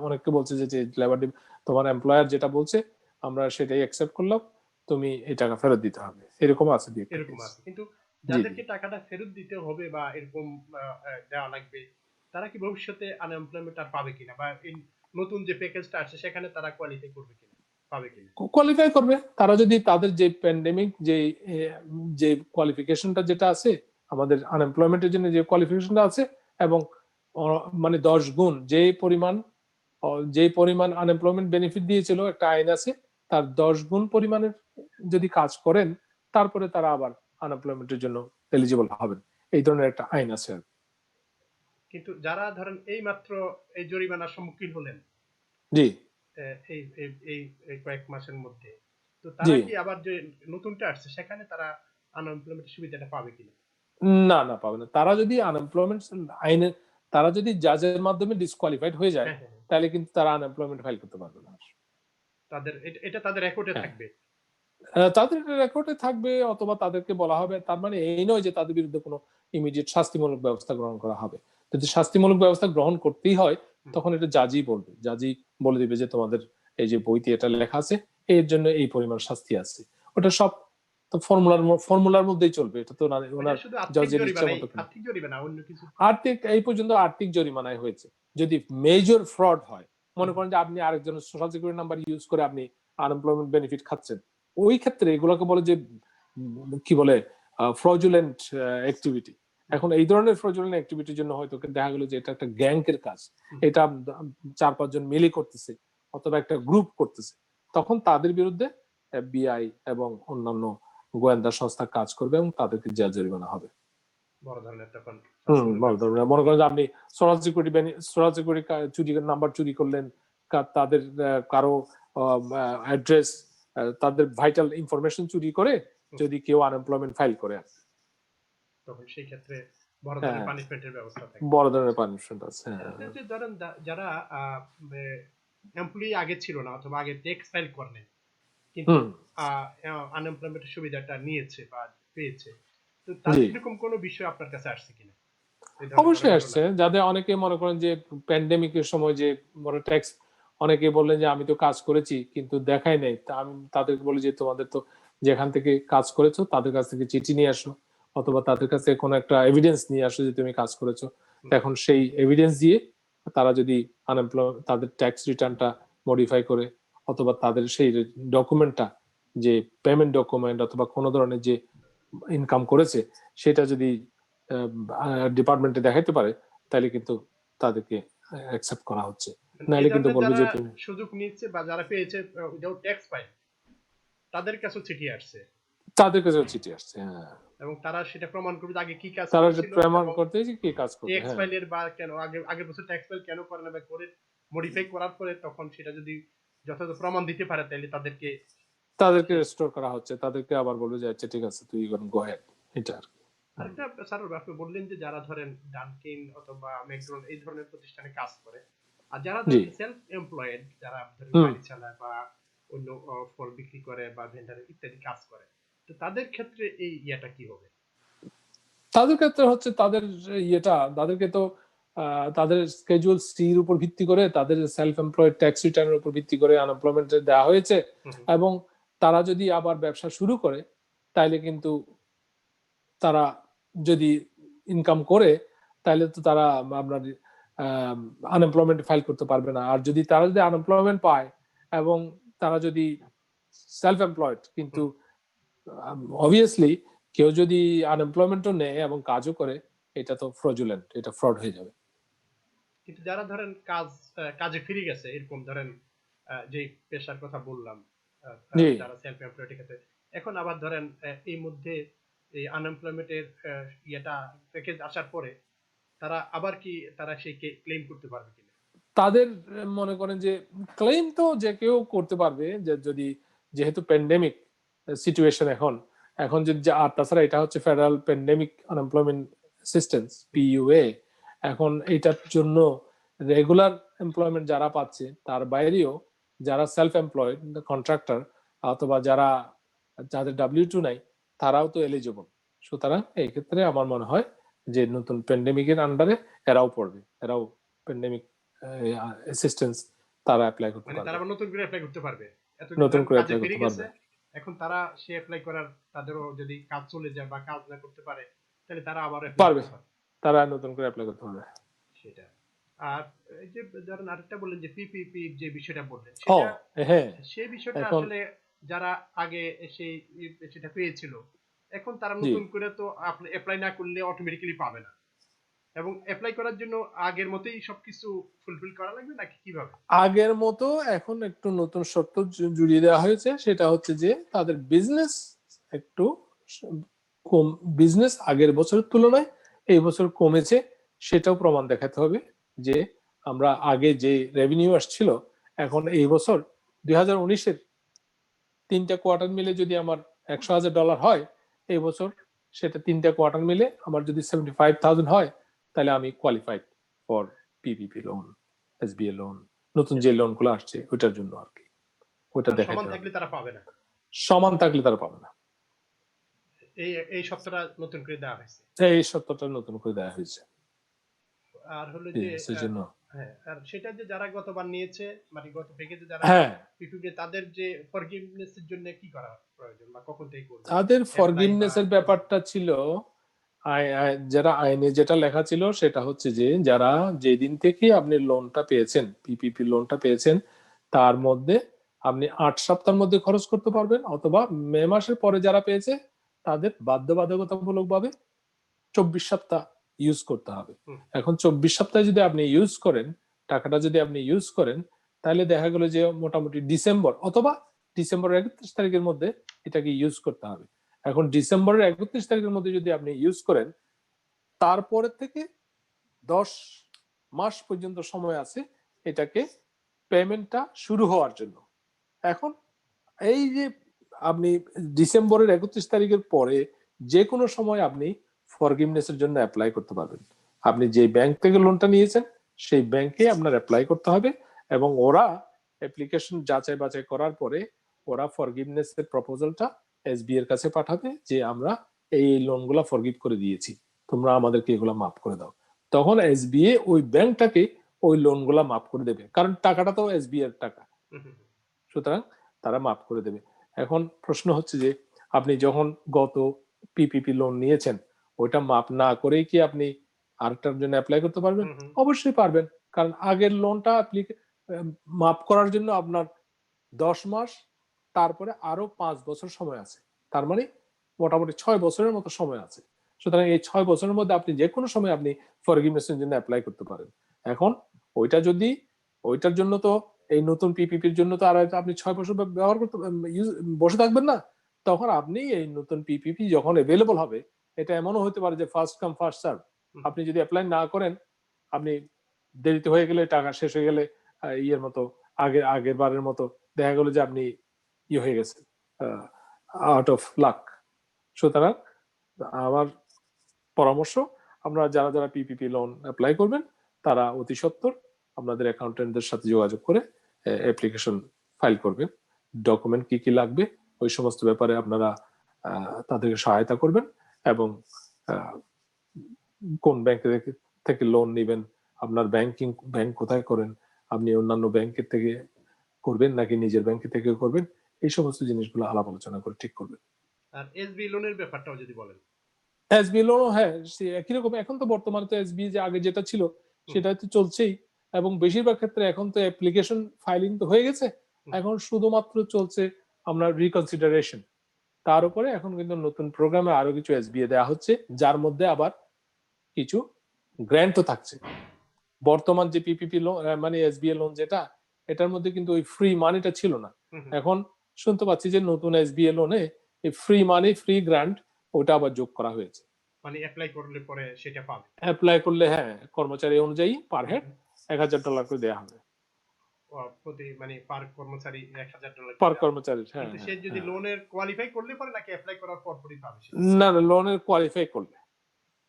অনেককে বলছে যে লেবার তোমার এমপ্লয়ার যেটা বলছে আমরা সেটাই অ্যাকসেপ্ট করলাম, তুমি এই টাকা ফেরত দিতে হবে, এরকম আছে। কিন্তু যাদেরকে টাকাটা ফেরত দিতে হবে বা এরকম দেওয়া লাগবে, তারা কি ভবিষ্যতে আনএমপ্লয়মেন্ট আর পাবে কিনা, বা নতুন যে প্যাকেজটা আসছে সেখানে তারা কোয়ালিফাই করবে কিনা, পাবে কিনা? কোয়ালিফাই করবে তারা যদি তাদের যে প্যান্ডেমিক যে কোয়ালিফিকেশনটা যেটা আছে, আমাদের আনএমপ্লয়মেন্টের জন্য যে কোয়ালিফিকেশনটা আছে এবং মানে 10 গুণ যে পরিমাণ আনএমপ্লয়মেন্ট বেনিফিট দিয়েছিল, একটা আইন আছে, তার 10 গুণ পরিমাণের যদি কাজ করেন তারপরে তারা আবার আনএমপ্লয়মেন্টের জন্য এলিজিবল হবেন, এই ধরনের একটা আইন আছে। কিন্তু যারা ধরেন এই মাত্র এই জরিমানার সম্মুখীন হলেন জি এই এই এই এই কয়েক মাসের মধ্যে, তো জি, তারা কি আবার যে নতুনটা আসছে সেখানে তারা আনএমপ্লয়মেন্ট সুবিধাটা পাবে কিনা? না না পাবে না। তারা যদি আনএমপ্লয়মেন্ট আইনের, তারা যদি জাজের মাধ্যমে ডিসকোয়ালিফাইড হয়ে যায়, হ্যাঁ, হ্যাঁ, হ্যাঁ। তাহলে কিন্তু তারা আনএমপ্লয়মেন্ট ফাইল করতে পারবে না। তাদের এটা তাদের রেকর্ডে হ্যাঁ, থাকবে। তাদের রেকর্ডে থাকবে, অথবা তাদেরকে বলা হবে, তার মানে এই নয় যে তাদের বিরুদ্ধে কোনো ইমিডিয়েট শাস্তিমূলক ব্যবস্থা গ্রহণ করা হবে। যদি শাস্তিমূলক ব্যবস্থা গ্রহণ করতেই হয়, তখন এটা জাজই বলবে, জাজই বলে দিবে যে তোমাদের এই যে বইতে এটা লেখা আছে, এর জন্য এই পরিমাণ শাস্তি আছে। ওটা সব তো ফর্মুলার মধ্যেই চলবে, এটা তো এটা ওনার শুধু জজের ইচ্ছা মতো। আর্থিক জরিমানা অন্য কিছু? আর্থিক, এই পর্যন্ত আর্থিক জরিমানায় হয়েছে। যদি মেজর ফ্রড হয়, মনে করেন যে আপনি আরেকজনের সোশ্যাল সিকিউরিটি নাম্বার ইউজ করে আপনি আনএমপ্লয়মেন্ট বেনিফিট খাচ্ছেন, ওই ক্ষেত্রে এগুলোকে বলে যে কি বলে ফ্রজুলেন্ট অ্যাক্টিভিটি। এখন এই ধরনের ফ্রজুলেন্ট অ্যাক্টিভিটির জন্য হয়তো দেখা গেল যে এটা একটা গ্যাংকের কাজ, এটা 4-5 জন মিলে করতেছে অথবা একটা গ্রুপ করতেছে, তখন তাদের বিরুদ্ধে এফবিআই এবং অন্যান্য গোয়েন্দা সংস্থা কাজ করবে এবং তাদেরকে জরিমানা হবে। বড় ধরনের তখন মনে করেন যে আপনি সোশ্যাল সিকিউরিটি চুরি, নাম্বার চুরি করলেন, তাদের কারো অ্যাড্রেস, তাদের ভাইটাল ইনফরমেশন চুরি করে যদি কেউ আনএমপ্লয়মেন্ট ফাইল করে, তখন সেই ক্ষেত্রে বড় ধরনের হ্যাঁ, পানিশমেন্টের ব্যবস্থা থাকে। বড় ধরনের পানিশমেন্ট আছে। যে ধরেন যারা এমপ্লয়ি আগে ছিল না অথবা আগে ট্যাক্স ফাইল করেন কিন্তু আনএমপ্লয়মেন্টের সুবিধাটা নিয়েছে বা পেয়েছে, তো তাদের এরকম কোনো বিষয় আপনার কাছে আসছে কিনা? অবশ্যই আসছে, যাদের অনেকে মনে করেন যে প্যান্ডেমিকের সময় যে বড় ট্যাক্স, অনেকে বললেন যে আমি তো কাজ করেছি কিন্তু দেখাই নাই, তা আমি তাদেরকে বলি যে তোমাদের তো যেখান থেকে কাজ করেছো তাদের কাছ থেকে চিঠি নিয়ে আসো, অথবা তাদের কাছে কোনো একটা এভিডেন্স নিয়ে আসো যে তুমি কাজ করেছো। এখন সেই এভিডেন্স দিয়ে তারা যদি তাদের ট্যাক্স রিটার্নটা মডিফাই করে, অথবা তাদের সেই ডকুমেন্টটা, যে পেমেন্ট ডকুমেন্ট অথবা কোনো ধরনের যে ইনকাম করেছে, সেটা যদি ডিপার্টমেন্টে দেখাইতে পারে, তাহলে কিন্তু তাদেরকে অ্যাকসেপ্ট করা হচ্ছে, নাহলে কিন্তু বলবে যে তুমি। সুযোগ নিচ্ছে বা যারা পেয়েছে উইদাউট ট্যাক্স ফাইল, তাদের কাছে চিঠি আসছে, তাদের কাছে চিঠি আসছে, হ্যাঁ, এবং তারা সেটা প্রমাণ করবে আগে কি কাজ তারা করেছিল প্রমাণ এবং করতে যে কি কাজ করবে, ট্যাক্স হ্যাঁ, ফাইলের বা কেন আগের বছর ট্যাক্স ফাইল কেন করে না বা করে মডিফাই করার পরে তখন সেটা যদি যথাযথ প্রমাণ দিতে পারে তাহলে তাদেরকে রেস্টোর করা হচ্ছে, তাদেরকে আবার বলবে যে আচ্ছা ঠিক আছে তুই গো হেড, এটা আর কি। আরেকটা স্যার, আপনি বললেন যে যারা ধরেন ডানকিন অথবা ম্যাকডোনাল্ড এই ধরনের প্রতিষ্ঠানে কাজ করে, আর যারা ধরেন সেলফ এমপ্লয়েড, যারা ধরেন গাড়ি চালায় বা অন্য ফল বিক্রি করে বা ভেন্ডার ইত্যাদি কাজ করে, তো তাদের ক্ষেত্রে এই ইয়েটা কি হবে? তাদের ক্ষেত্রে হচ্ছে তাদের তাদেরকে তো তাদের স্কেজুয়াল সির উপর ভিত্তি করে, তাদের সেলফ এমপ্লয়েড ট্যাক্স রিটার্নের উপর ভিত্তি করে আনএমপ্লয়মেন্ট দেওয়া হয়েছে, এবং তারা যদি আবার ব্যবসা শুরু করে, তাইলে কিন্তু তারা যদি ইনকাম করে, তাহলে তো তারা আপনার আনএমপ্লয়মেন্ট ফাইল করতে পারবে না। আর যদি তারা যদি আনএমপ্লয়মেন্ট পায় এবং তারা যদি সেলফ এমপ্লয়েড, কিন্তু অবভিয়াসলি কেউ যদি আনএমপ্লয়মেন্টও নেয় এবং কাজও করে, এটা তো ফ্রজুলেন্ট, এটা ফ্রড হয়ে যাবে। কিন্তু যারা ধরেন কাজে ফিরে গেছে, এরকম ধরেন যে পেশার কথা বললাম, যারা সেলফ এমপ্লয়েড ক্ষেত্রে, এখন আবার ধরেন এই মধ্যে এই আনএমপ্লয়মেন্টের ইয়েটা প্যাকেজ আসার পরে তারা আবার কি তারা সেই ক্লেম করতে পারবে কিনা? তাদের মনে করেন যে ক্লেম তো যে কেউ করতে পারবে, যে যদি, যেহেতু প্যান্ডেমিক সিচুয়েশন এখন, যদি, আর তাছাড়া এটা হচ্ছে ফেডারেল প্যান্ডেমিক আনএমপ্লয়মেন্ট অ্যাসিস্ট্যান্স, পিইউএ, এখন এটার জন্য রেগুলার এমপ্লয়মেন্ট যারা পাচ্ছে তার বাইরেও যারা সেলফ এমপ্লয়েড কন্ট্রাক্টর, অথবা যাদের W2 নাই, তারাও তো এলিজিবল। সুতরাং এই ক্ষেত্রে আমার মনে হয় যে নতুন প্যান্ডেমিকের আন্ডারে এরাও পড়বে, এরাও প্যান্ডেমিক অ্যাসিস্ট্যান্স তারা অ্যাপ্লাই করতে মানে পারবে, তারা নতুন করে অ্যাপ্লাই করতে পারবে, এতদিন নতুন করে কাজে অ্যাপ্লাই ফিরে করতে গেছে, পারবে। এখন তারা সে অ্যাপ্লাই করার, তাদেরও যদি কাজ চলে যায় বা কাজ না করতে পারে, তাহলে তারা আবার অ্যাপ্লাই পারবে, করতে পারবে। তারা নতুন করে অ্যাপ্লাই করতে পারবে। সেটা। আর এই যে ধরেন আরেকটা বললেন যে পিপিপি যে বিষয়টা বললেন, ও সেটা হ্যাঁ, সেই বিষয়টা এখন আসলে যারা আগে সেই সেটা পেয়েছিল, এখন তারা জি নতুন করে তো অ্যাপ্লাই না করলে অটোমেটিক্যালি পাবে না। এবং অ্যাপ্লাই করার জন্য আগের মতোই সবকিছু ফুলফিল করা লাগবে নাকি কিভাবে? আগের মতো এখন একটু নতুন শর্ত জুড়িয়ে দেওয়া হয়েছে, সেটা হচ্ছে যে তাদের বিজনেস একটু কম, বিজনেস আগের বছরের তুলনায় এই বছর কমেছে, সেটাও প্রমাণ দেখাতে হবে যে আমরা আগে যে রেভিনিউ আসছিল এখন এই বছর 2019-এর 3টা কোয়ার্টার মিলে যদি আমার $100,000 হয়, এই বছর সেটা 3টা কোয়ার্টার মিলে আমার যদি 75,000 হয়, তাহলে আমি qualified for PPP loan, SBA loan, নতুন যে লোন গুলো আসছে ওইটার জন্য আর কি, ওইটা আর সমান দেখাতে হবে। থাকলে তারা পাবে না, সমান থাকলে তারা পাবে না, এই এই সপ্তাহটা নতুন করে দেওয়া হয়েছে। এই সত্যটা নতুন করে দেওয়া হয়েছে। আর হলো যে সেজন্য হ্যাঁ, আর সেটা যে যারা গতবার নিয়েছে মানে গত প্যাকেজে যারা হ্যাঁ, পিপিপি তাদের যে ফরগিভনেস এর জন্য কি করা প্রয়োজন বা কখন থেকে করবে? তাদের Apply ফরগিভনেস এর বা- ব্যাপারটা ছিল যারা আইনে যেটা লেখা ছিল সেটা হচ্ছে যে যারা যেদিন থেকে আপনি লোনটা পেয়েছেন, পিপিপি লোনটা পেয়েছেন, তার মধ্যে আপনি 8 সপ্তাহের মধ্যে খরচ করতে পারবেন, অথবা মে মাসের পরে যারা পেয়েছে তাদের বাধ্যবাধকতামূলক ভাবে 24 সপ্তাহ ইউজ করতে হবে। হুম, এখন 24 সপ্তাহে যদি আপনি ইউজ করেন, টাকাটা যদি আপনি ইউজ করেন, তাহলে দেখা গেল যে মোটামুটি ডিসেম্বর অথবা ডিসেম্বরের 31 তারিখের মধ্যে এটাকে ইউজ করতে হবে। এখন ডিসেম্বরের 31 তারিখের মধ্যে যদি আপনি ইউজ করেন, তারপরে থেকে 10 মাস পর্যন্ত সময় আছে এটাকে পেমেন্টটা শুরু হওয়ার জন্য। এখন এই যে আপনি ডিসেম্বরের 31 তারিখের পরে যে কোনো সময় আপনি ফরগিভনেস এর জন্য অ্যাপ্লাই করতে পারবেন। আপনি যে ব্যাংক থেকে লোনটা নিয়েছেন সেই ব্যাংকে আপনার অ্যাপ্লাই করতে হবে, এবং ওরা অ্যাপ্লিকেশন যাচাই বাছাই করার পরে ওরা ফরগিভনেস এর প্রপোজালটা এসবি এর কাছে পাঠাবে যে আমরা এই লোনগুলা ফরগিভ করে দিয়েছি, তোমরা আমাদেরকে এগুলা মাফ করে দাও। তখন এসবিএ ওই ব্যাংকটাকে ওই লোনগুলা মাফ করে দেবে, কারণ টাকাটা তো এসবি এর টাকা, হুম, হুম, সুতরাং তারা মাফ করে দেবে। এখন প্রশ্ন হচ্ছে যে আপনি যখন গত পিপিপি লোন নিয়েছেন ওইটা মাফ না করেই কি আপনি আরেকটার জন্য অ্যাপ্লাই করতে পারবেন? হুম, হুম। অবশ্যই পারবেন, কারণ আগের লোনটা আপনি মাফ করার জন্য আপনার 10 মাস, তারপরে আরো 5 বছর সময় আছে, তার মানে মোটামুটি 6 বছরের মতো সময় আছে। সুতরাং এই 6 বছরের মধ্যে আপনি যে কোনো সময় আপনি ফরগিভনেসের জন্য অ্যাপ্লাই করতে পারেন। এখন ওইটা যদি, ওইটার জন্য তো এই নতুন পিপিপির জন্য তো আর হয়তো আপনি 6 বছর ব্যবহার করতে বসে থাকবেন না, তখন আপনি এই নতুন পিপিপি যখন অ্যাভেলেবল হবে, এটা এমনও হতে পারে যে ফার্স্ট কাম ফার্স্ট সার্ভ, আপনি যদি অ্যাপ্লাই না করেন, আপনি দেরিতে হয়ে গেলে, টাকা শেষ হয়ে গেলে ইয়ের মতো, আগের বারের মতো দেখা গেল যে আপনি ইয়ে হয়ে গেছে, আউট অফ লাক। সুতরাং আমার পরামর্শ, আমরা যারা যারা পিপিপি লোন অ্যাপ্লাই করবেন তারা অতি সত্বর আপনাদের অ্যাকাউন্টেন্টদের সাথে যোগাযোগ করে অ্যাপ্লিকেশন ফাইল করবেন। ডকুমেন্ট কি কি লাগবে ওই সমস্ত ব্যাপারে আপনারা তাদেরকে সহায়তা করবেন, এবং কোন ব্যাংক থেকে লোন নেবেন, আপনার ব্যাংক কোথায় করেন, আপনি অন্যান্য ব্যাংকের থেকে করবেন নাকি নিজের ব্যাংকে থেকে করবেন, এই সমস্ত জিনিসগুলো আলাপ আলোচনা করে ঠিক করবেন। আর এসবি লোনের ব্যাপারটাও যদি বলেন। এসবি লোনও হ্যাঁ একই রকম, এখন তো বর্তমানে তো এসবি যে আগে যেটা ছিল হুম, সেটা তো চলছেই, এবং বেশিরভাগ ক্ষেত্রে এখন তো অ্যাপ্লিকেশন ফাইলিং তো হয়ে গেছে, হুম। এখন শুধুমাত্র চলছে আমরা রিকনসিডারেশন। তার উপরে এখন কিন্তু নতুন প্রোগ্রামে আরো কিছু এসবিএ দেওয়া হচ্ছে, যার মধ্যে আবার কিছু গ্র্যান্টও থাকছে। বর্তমান যে পিপিপি লোন মানে এসবিএ লোন যেটা, এটার মধ্যে কিন্তু ওই ফ্রি মানিটা ছিল না। হুম, হুম। এখন শুনতে পাচ্ছি যে নতুন এসবিএ লোনে এই ফ্রি মানি, ফ্রি গ্রান্ট ওটা আবার যোগ করা হয়েছে। মানে অ্যাপ্লাই করলে পরে সেটা পাবে। অ্যাপ্লাই করলে হ্যাঁ, কর্মচারী অনুযায়ী পার হুম, হেড হুম। $1,000 করে দেওয়া হবে প্রতি মানে পার কর্মচারী $1,000 করে পার দেওয়া হবে। কর্মচারী। হ্যাঁ কিন্তু সে হ্যাঁ যদি হ্যাঁ, লোনের কোয়ালিফাই করলে পরে নাকি অ্যাপ্লাই করার পর পরই পাবে সেটা? না না, লোনের কোয়ালিফাই করলে।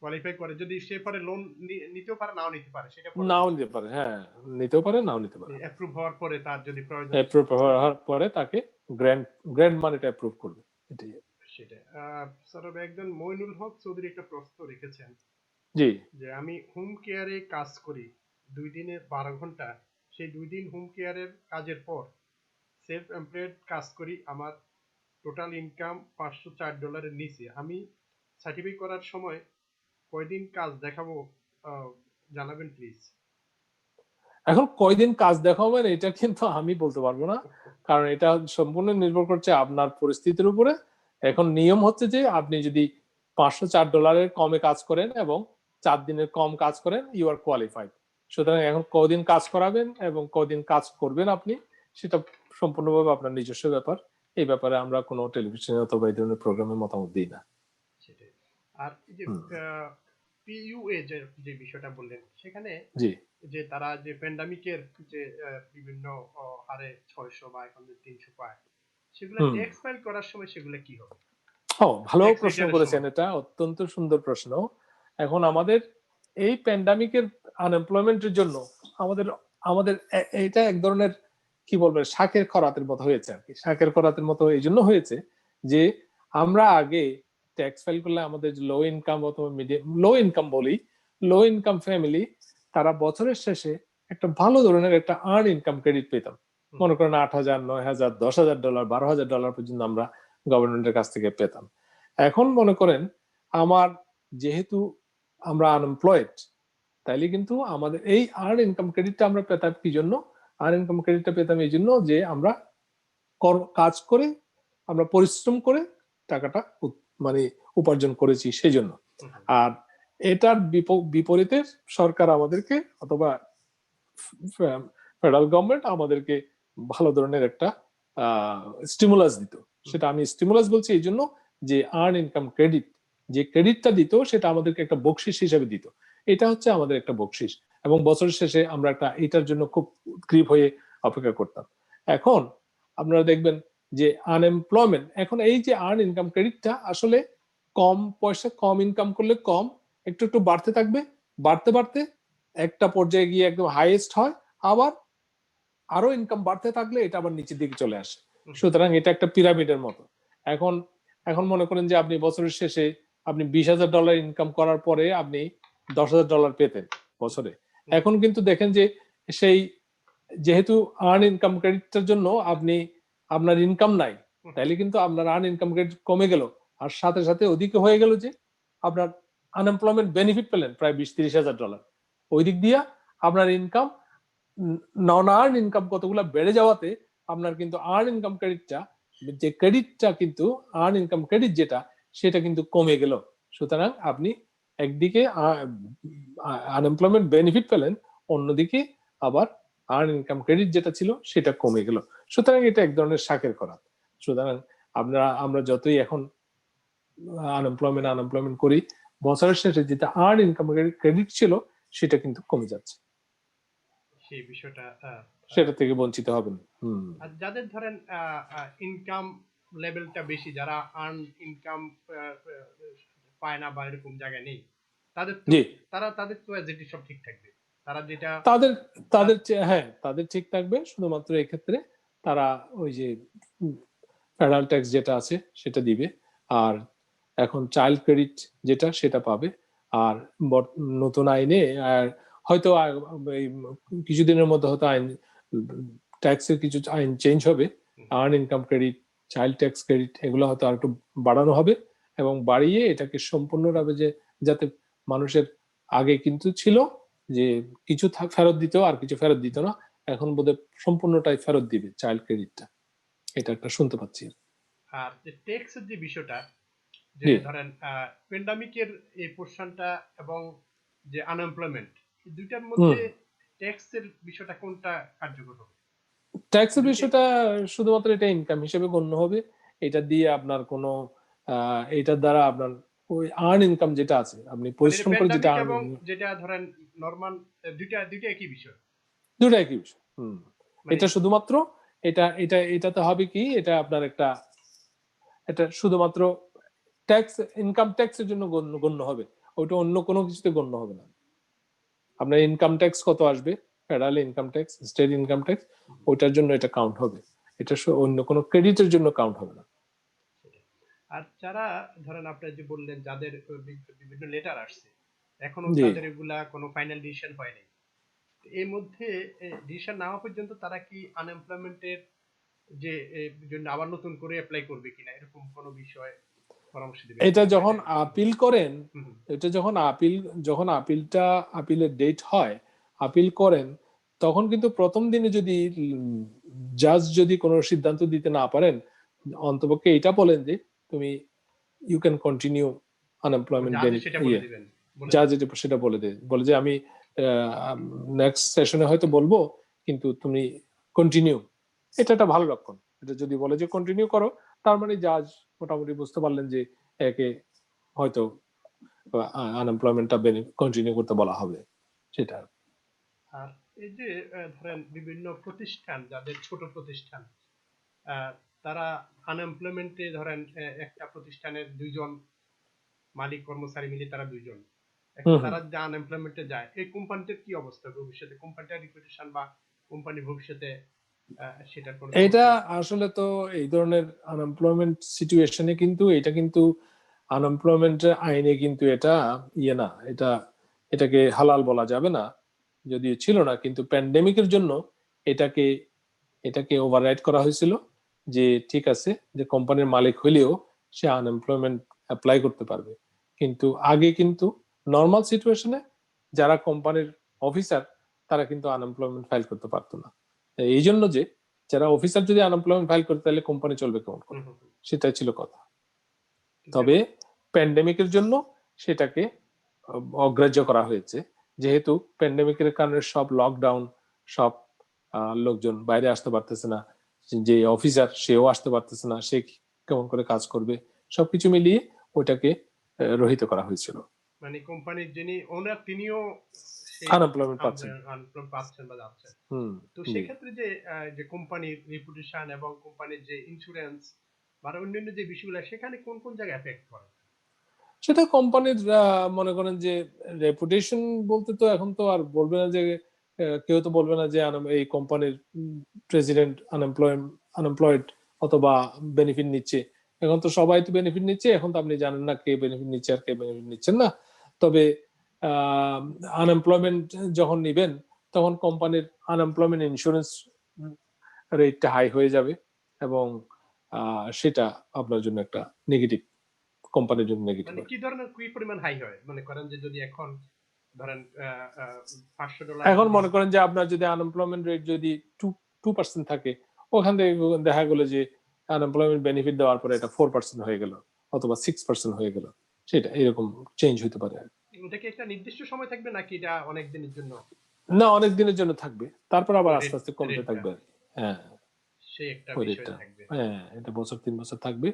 কোয়ালিফাই করে যদি সে পরে লোন নিতেও পারে নাও নিতে পারে সেটা পরে নাও নিতে পারে, হ্যাঁ, নিতেও পারে নাও নিতে পারে। অ্যাপ্রুভ হওয়ার পরে তার যদি প্রয়োজন অ্যাপ্রুভ হওয়ার পরে তাকে গ্র্যান্ড গ্র্যান্ড মানিটা অ্যাপ্রুভ করবে, এটাই। সেটা। স্যার একজন মইনুল হক চৌধুরী একটা প্রশ্ন রেখেছেন জি। যে আমি হোম কেয়ারে কাজ করি 2 দিনের 12 ঘন্টা, সেই 2 দিন হোম কেয়ারের কাজের পর সেলফ এমপ্লয়েড কাজ করি, আমার টোটাল ইনকাম $504 নিচে, আমি সার্টিফাই করার সময় কয়দিন কাজ দেখাবো জানাবেন প্লিজ। এখন কয়দিন কাজ দেখাবেন এটা কিন্তু আমি বলতে পারবো না, কারণ এটা সম্পূর্ণ নির্ভর করছে আপনার পরিস্থিতির উপরে। এখন নিয়ম হচ্ছে যে আপনি যদি $504 কমে কাজ করেন এবং 4 দিনের কম কাজ করেন, ইউ আর কোয়ালিফাইড। সুতরাং এখন কদিন কাজ করাবেন এবং কদিন কাজ করবেন আপনি, সেটা সম্পূর্ণভাবে আপনার নিজস্ব ব্যাপার। এই ব্যাপারে আমরা কোনো টেলিভিশনে অথবা এই ধরনের প্রোগ্রামে মতামত দিই না। সেটাই। আর এই যে হুম, পিইউএ যে যে বিষয়টা বললেন, সেখানে জি যে তারা যে প্যান্ডামিকের যে বিভিন্ন হারে 600 বা এখন যে 300 পায়, সেগুলো হুম ট্যাক্স ফাইল করার সময় সেগুলো কি হবে? ভালো ট্যাক্স প্রশ্ন রিটার্নের করেছেন, সময়। এটা অত্যন্ত সুন্দর প্রশ্ন। এখন আমাদের এই প্যান্ডামিকের আনএমপ্লয়মেন্টের জন্য আমাদের আমাদের এটা এক ধরনের কি বলবো শাকের খরাতের মতো হয়েছে আর কি। শাকের খরাতের মতো এই জন্য হয়েছে যে আমরা আগে ট্যাক্স ফাইল করলে আমাদের লো ইনকাম অথবা মিডিয়াম লো ইনকাম বলি, লো ইনকাম ফ্যামিলি, তারা বছরের শেষে একটা ভালো ধরনের একটা আর্ন ইনকাম ক্রেডিট পেতাম। হুম, মনে করেন 8,000, 9,000, $10,000, $12,000 পর্যন্ত আমরা গভর্নমেন্টের কাছ থেকে পেতাম। এখন মনে করেন আমার যেহেতু আমরা আনএমপ্লয়েড, তাইলে কিন্তু আমাদের এই আর্ন ইনকাম ক্রেডিটটা আমরা পেতাম কি জন্য? আর্ন ইনকাম ক্রেডিটটা পেতাম এই জন্য যে আমরা কাজ করে, আমরা পরিশ্রম করে টাকাটা মানে উপার্জন করেছি সেই জন্য। হুম, হুম, আর এটার বিপরীতে সরকার আমাদেরকে অথবা ফেডারেল গভর্নমেন্ট আমাদেরকে ভালো ধরনের একটা স্টিমুলাস দিত। হুম, সেটা আমি স্টিমুলাস বলছি এই জন্য যে আর্ন ইনকাম ক্রেডিট, যে ক্রেডিটটা দিত সেটা আমাদেরকে একটা বকশিস হিসেবে দিত। এটা হচ্ছে আমাদের একটা বকশিস, এবং বছরের শেষে আমরা একটা এটার জন্য খুব উদ্গ্রীব হয়ে অপেক্ষা করতাম। এখন আপনারা দেখবেন যে আনএমপ্লয়মেন্ট, এখন এই যে আর্ন ইনকাম ক্রেডিটটা আসলে কম পয়সা, কম ইনকাম করলে কম, একটু একটু বাড়তে থাকবে, বাড়তে বাড়তে একটা পর্যায়ে গিয়ে একদম হাইয়েস্ট হয়, আবার আরো ইনকাম বাড়তে থাকলে এটা আবার নিচের দিকে চলে আসে। হুম, সুতরাং এটা একটা পিরামিডের মতো। এখন এখন মনে করেন যে আপনি বছরের শেষে আপনি $20,000 ইনকাম করার পরে আপনি $10,000 পেতেন বছরে। হুম, এখন কিন্তু দেখেন যে সেই যেহেতু আর্ন ইনকাম ক্রেডিটটার জন্য আপনি আপনার ইনকাম নাই, হুম, তাইলে কিন্তু আপনার আর্ন ইনকাম ক্রেডিট কমে গেল, আর সাথে সাথে ওদিকে হয়ে গেল যে আপনার আনএমপ্লয়মেন্ট বেনিফিট পেলেন প্রায় $20-30,000। ওই দিক দিয়ে আপনার ইনকাম, নন আর্ন ইনকাম কতগুলো বেড়ে যাওয়াতে আপনার কিন্তু আর্ন ইনকাম ক্রেডিটটা, যে ক্রেডিটটা কিন্তু আর্ন ইনকাম ক্রেডিট যেটা, সেটা কিন্তু কমে গেল। সুতরাং আপনি একদিকে আনএমপ্লয়মেন্ট বেনিফিট পেলেন, অন্যদিকে আবার আর্ন ইনকাম ক্রেডিট যেটা ছিল সেটা কমে গেল। সুতরাং এটা এক ধরনের শাকের খরাত। সুতরাং আমরা যতই এখন আনএমপ্লয়মেন্ট করি, বছরের শেষে যেটা আর্ন ইনকাম ক্রেডিট ছিল সেটা কিন্তু কমে যাচ্ছে, সেই বিষয়টা সেটা থেকে বঞ্চিত হবেন। হুম, আর যাদের ধরেন ইনকাম লেভেলটা বেশি, যারা আর্ন ইনকাম পায় না বা এরকম জায়গায় নেই, তাদের তো জি তাদের তো এজেন্টি সব ঠিক থাকবে। তারা যেটা তাদের তার- হ্যাঁ তাদের ঠিক থাকবে, শুধুমাত্র এক্ষেত্রে তারা ওই যে ফেডারেল ট্যাক্স যেটা আছে সেটা দিবে, আর এখন চাইল্ড ক্রেডিট যেটা সেটা পাবে। আর নতুন আইনে হয়তো এই কিছুদিনের মধ্যে হয়তো আইন ট্যাক্সের কিছু আইন চেঞ্জ হবে। Earn income credit, child tax credit এগুলো হয়তো আর একটু বাড়ানো হবে, এবং বাড়িয়ে এটাকে সম্পূর্ণভাবে যে যাতে মানুষের আগে কিন্তু ছিল যে কিছু ফেরত দিত আর কিছু ফেরত দিত না, এখন বোধহয় সম্পূর্ণটাই ফেরত দিবে চাইল্ড ক্রেডিটটা, এটা একটা শুনতে পাচ্ছি। আর যে ট্যাক্সের যে বিষয়টা, যে জি ধরেন প্যান্ডামিকের এই পোর্শনটা এবং যে আনএমপ্লয়মেন্ট, এই দুইটার হুম, মধ্যে ট্যাক্সের বিষয়টা কোনটা কার্যকর হবে? ট্যাক্সের দুইটাই। বিষয়টা শুধুমাত্র এটা ইনকাম হিসেবে গণ্য হবে। এটা দিয়ে আপনার কোনো এটার দ্বারা আপনার ওই আর্ন ইনকাম যেটা আছে, আপনি মানে এটা পরিশ্রম করে যেটা প্যান্ডামিক আর্ন, এবং যেটা ধরেন নরমাল, দুইটা দুইটা একই বিষয়। দুটো একই বিষয়। হুম, মানে এটা শুধুমাত্র এটাতে হবে কি, এটা আপনার একটা, এটা শুধুমাত্র ট্যাক্স, ইনকাম ট্যাক্সের জন্য গণ্য হবে, ওইটা অন্য কোনো কিছুতে গণ্য হবে না। আপনার ইনকাম ট্যাক্স কত আসবে, federal income tax, state income tax, ওইটার জন্য এটা কাউন্ট হবে, এটা অন্য কোনো ক্রেডিটের জন্য কাউন্ট হবে না। সেটাই। আর যারা ধরেন আপনার যে বললেন যাদের বিভিন্ন লেটার আসছে, এখনো জি তাদের এগুলা কোনো ফাইনাল ডিসিশন হয় নাই, এর মধ্যে ডিসিশন না হওয়া পর্যন্ত তারা কি আনএমপ্লয়মেন্টের যে জন্য আবার নতুন করে অ্যাপ্লাই করবে কিনা, এরকম কোনো বিষয় পরামর্শ দিবেন এটা কিনা? যখন আপিল করেন, হুম, হুম। এটা যখন আপিলের ডেট হয়, আপিল করেন, তখন কিন্তু প্রথম দিনে যদি জাজ যদি কোনো সিদ্ধান্ত দিতে না পারেন, অন্তপক্ষে এটা বলেন যে তুমি ইউ ক্যান কন্টিনিউ ও আনএমপ্লয়মেন্ট জাজে সেটা বলে ইয়ে, দিবেন বলে যা দেন। যেটা সেটা বলে দেয়, বলে যে আমি নেক্সট সেশনে হয়তো বলবো, কিন্তু তুমি কন্টিনিউ। এটা একটা ভালো লক্ষণ। এটা যদি বলে যে কন্টিনিউ করো, তার মানে জাজ মোটামুটি বুঝতে পারলেন যে একে হয়তো আনএমপ্লয়মেন্টটা কন্টিনিউ করতে বলা হবে, সেটা। আর এই যে ধরেন বিভিন্ন প্রতিষ্ঠান, যাদের ছোট প্রতিষ্ঠান, তারা আনএমপ্লয়মেন্টে ধরেন একটা প্রতিষ্ঠানের 2 জন মালিক কর্মচারী মিলে তারা 2 জন, এখন হম হম। তারা যে আনএমপ্লয়মেন্টে যায়, এই কোম্পানিটার কি অবস্থা ভবিষ্যতে, কোম্পানিটার রিপুটেশন বা কোম্পানি ভবিষ্যতে সেটার কোনো খবর এটা পেলেন? আসলে তো এই ধরনের আনএমপ্লয়মেন্ট সিচুয়েশনে কিন্তু এটা কিন্তু আনএমপ্লয়মেন্টের আইনে কিন্তু এটা ইয়ে না, এটাকে হালাল বলা যাবে না, যদিও ছিল না, কিন্তু প্যান্ডেমিকের জন্য এটাকে এটাকে ওভাররাইড করা হয়েছিল যে ঠিক আছে, যে কোম্পানির মালিক হইলেও সে আনএমপ্লয়মেন্ট অ্যাপ্লাই করতে পারবে। কিন্তু আগে কিন্তু নর্মাল সিচুয়েশনে যারা কোম্পানির অফিসার তারা কিন্তু আনএমপ্লয়মেন্ট ফাইল করতে পারতো না। এই জন্য যে যারা অফিসার যদি আনএমপ্লয়মেন্ট ফাইল করতে, তাহলে কোম্পানি চলবে কেমন করে, সেটাই ছিল কথা। কিন্তু তবে প্যান্ডেমিকের জন্য সেটাকে অগ্রাহ্য করা হয়েছে, যেহেতু প্যান্ডেমিকের কারণে সব লকডাউন, সব লোকজন বাইরে আসতে পারতেছে না, যে অফিসার সেও আসতে পারতেছে না, সে কেমন করে কাজ করবে, সবকিছু মিলিয়ে ওইটাকে রহিত করা হয়েছিল। মানে কোম্পানির যিনি ওনার তিনিও সেই আনএমপ্লয়মেন্ট পাচ্ছেন। আনএমপ্লয়েড পাচ্ছেন বা যাচ্ছেন। হুম। তো জি। সেক্ষেত্রে যে যে কোম্পানির রিপুটেশন এবং কোম্পানির যে ইন্স্যুরেন্স বা অন্যান্য যে বিষয়গুলো, সেখানে কোন কোন জায়গায় এফেক্ট করে? সেটা কোম্পানির মনে করেন যে রেপুটেশন বলতে তো এখন তো আর বলবে না যে কেউ তো বলবে না যে এই কোম্পানির প্রেসিডেন্ট আনএমপ্লয়েড অথবা বেনিফিট নিচ্ছে। এখন তো সবাই তো বেনিফিট নিচ্ছে, এখন তো আপনি জানেন না কে বেনিফিট নিচ্ছে আর কে বেনিফিট নিচ্ছেন না। তবে আনএমপ্লয়মেন্ট যখন নিবেন, তখন কোম্পানির আনএমপ্লয়মেন্ট ইন্স্যুরেন্স রেটটা হাই হয়ে যাবে, এবং সেটা আপনার জন্য একটা নেগেটিভ, কোম্পানির জন্য নেগেটিভ। মানে কি ধরনের কি পরিমাণ হাই হয়, মনে করেন যে যদি এখন ধরেন $500 এখন যদি মনে করেন যে আপনার যদি আনএমপ্লয়মেন্ট রেট যদি 2% থাকে, ওখান থেকে দেখা গেলো যে আনএমপ্লয়মেন্ট বেনিফিট দেওয়ার পরে এটা 4% হয়ে গেল, অথবা 6% হয়ে গেল, সেটা এরকম চেঞ্জ হতে পারে। ওটা কি একটা নির্দিষ্ট সময় থাকবে, নাকি এটা অনেক দিনের জন্য না, অনেক দিনের জন্য থাকবে, তারপর আবার ওই আস্তে আস্তে কমতে রেটটা, থাকবে। হ্যাঁ, সেই একটা ওই বিষয় রেটটা, থাকবে? হ্যাঁ, এটা বছর 3 বছর থাকবে,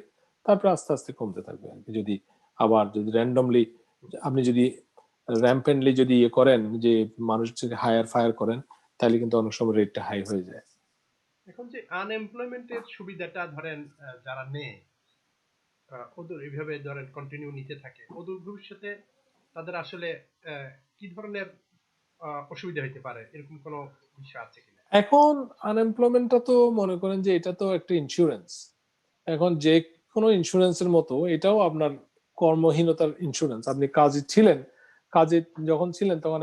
তারপর আস্তে আস্তে কমতে থাকবে আর কি। যদি আবার যদি র্যান্ডমলি আপনি যদি র্যাম্পেন্টলি যদি ইয়ে করেন, যে মানুষ যদি হায়ার ফায়ার করেন, তাহলে কিন্তু অনেক সময় রেটটা হাই হয়ে যায়। এখন যে আনএমপ্লয়মেন্টের সুবিধাটা ধরেন যারা নেয়, ওদের এইভাবে ধরেন কন্টিনিউ নিতে থাকে, ওদের ভবিষ্যতে তাদের আসলে কি ধরনের অসুবিধা হতে পারে, এরকম কোনো বিষয় আছে কিনা? এখন আনএমপ্লয়মেন্টটা তো মনে করেন যে এটা তো একটা ইন্স্যুরেন্স। এখন যে কোনো ইন্স্যুরেন্সের মতো এটাও আপনার কর্মহীনতার ইন্স্যুরেন্স। আপনি কাজে ছিলেন, কাজে যখন ছিলেন তখন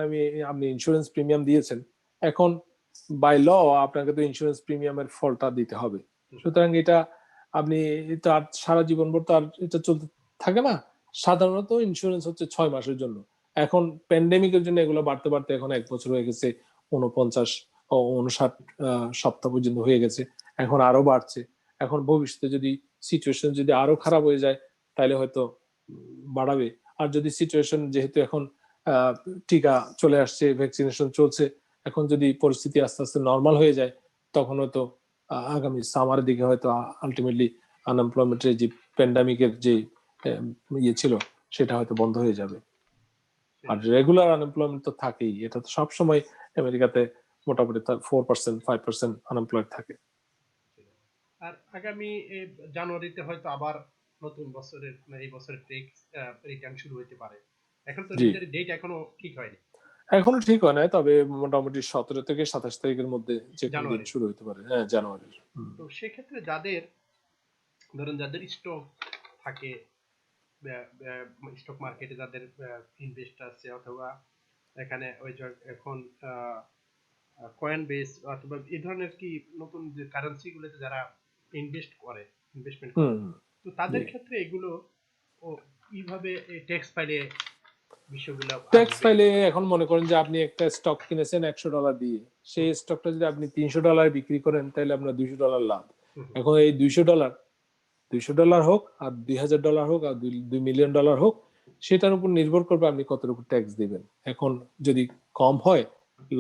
আপনি ইন্স্যুরেন্স প্রিমিয়াম দিয়েছেন, এখন বাই ল আপনাকে তো ইন্স্যুরেন্স প্রিমিয়ামের ফলটা দিতে হবে। সুতরাং এটা আপনি তার সারা জীবন ভর তো আর এটা চলতে থাকে না। সাধারণত ইন্স্যুরেন্স হচ্ছে 6 মাসের জন্য। এখন প্যান্ডেমিকের জন্য এগুলো বাড়তে বাড়তে এখন 1 বছর হয়ে গেছে, 49 ও 59 সপ্তাহ পর্যন্ত হয়ে গেছে, এখন আরো বাড়ছে। এখন ভবিষ্যতে যদি সিচুয়েশন যদি আরো খারাপ হয়ে যায়, তাহলে হয়তো বাড়াবে। আর যদি সিচুয়েশন, যেহেতু এখন টিকা চলে আসছে, ভ্যাকসিনেশন চলছে, এখন যদি পরিস্থিতি আস্তে আস্তে নর্মাল হয়ে যায়, তখন হয়তো আগামী সামারের দিকে হয়তো আলটিমেটলি আনএমপ্লয়মেন্টের যে প্যান্ডামিকের যে ইয়ে ছিল, সেটা হয়তো বন্ধ হয়ে যাবে। আর রেগুলার আনএমপ্লয়মেন্ট তো থাকেই, এটা তো সবসময় আমেরিকাতে মোটামুটি 4% 5% আনএমপ্লয়েড থাকে। আর আগামী জানুয়ারিতে হয়তো আবার নতুন বছরের এই বছরের রিটার্ন শুরু হতে পারে। এখন তো জি, ডেট এখনো ঠিক হয়নি। এখনো ঠিক হয় নাই, তবে মোটামুটি 17 থেকে 27 তারিখের মধ্যে যে কোনো দিন জানুয়ারি, শুরু হতে পারে। হ্যাঁ, জানুয়ারির। তো সেক্ষেত্রে যাদের ধরেন যাদের স্টক থাকে, স্টক মার্কেটে যাদের ইনভেস্ট আছে, অথবা এখানে ওই যে এখন কয়েন বেস অথবা এই ধরনের কি নতুন যে কারেন্সি গুলোতে যারা ইনভেস্টমেন্ট করে, হুম। তো তাদের জি। ক্ষেত্রে এগুলো ও কিভাবে ট্যাক্স ফাইলে বিষয়গুলো ট্যাক্স আসবে? ফাইলে এখন মনে করেন যে আপনি একটা স্টক কিনেছেন $100 দিয়ে, সেই স্টকটা যদি আপনি $300 বিক্রি করেন, তাহলে আপনার $200 লাভ। হুম, এখন এই $200 $200 হোক আর $2,000 হোক আর $2 মিলিয়ন হোক, সেটার উপর নির্ভর করবে আপনি কতটুকু ট্যাক্স দিবেন। এখন যদি কম হয়,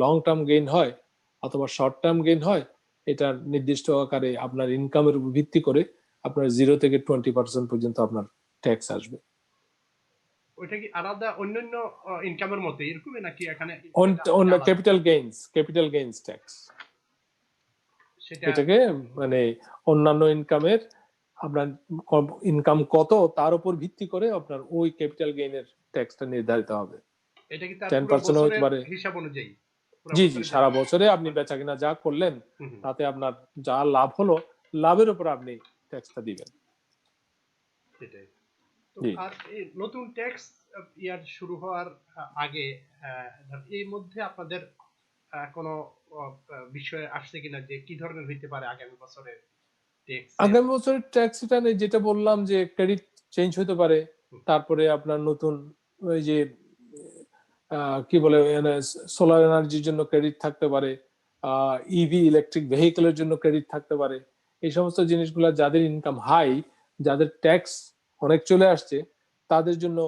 লং টার্ম গেইন হয় অথবা শর্ট টার্ম গেইন হয়, এটা নির্দিষ্ট আকারে আপনার ইনকামের উপর ভিত্তি করে আপনার 0 থেকে 20% পর্যন্ত আপনার ট্যাক্স আসবে। ওইটা কি আলাদা অন্যান্য ইনকামের মতো এরকমই নাকি এখানে ক্যাপিটাল গেইনস ট্যাক্স, সেটা এটাকে মানে অন্যান্য ইনকামের আপনার ইনকাম কত তার উপর ভিত্তি করে আপনার ওই ক্যাপিটাল গেইনের ট্যাক্সটা নির্ধারিত হবে। এটা কি তার পুরো 10% হতে বছরের পারে। হিসাব অনুযায়ী? পুরো জি জি, বছরে সারা বছরে আপনি বেচা কিনা যা করলেন তাতে আপনার যা লাভ হলো, লাভের উপর আপনি ট্যাক্সটা দিবেন। সেটাই। তো আর এই নতুন ট্যাক্স ইয়ার শুরু হওয়ার আগে এর মধ্যে আপনাদের কোনো বিষয় আসছে কিনা যে কি ধরনের হইতে পারে আগামী বছরের ট্যাক্স? আগামী বছরের ট্যাক্স রিটার্নে যেটা বললাম যে ক্রেডিট চেঞ্জ হতে পারে, তারপরে আপনার নতুন ওই যে কি বলে সোলার এনার্জির জন্য ক্রেডিট থাকতে পারে, ইভি ইলেকট্রিক ভেহিকেলের জন্য ক্রেডিট থাকতে পারে। এই সমস্ত জিনিসগুলো যাদের ইনকাম হাই, যাদের ট্যাক্স অনেক চলে আসছে, তাদের জন্য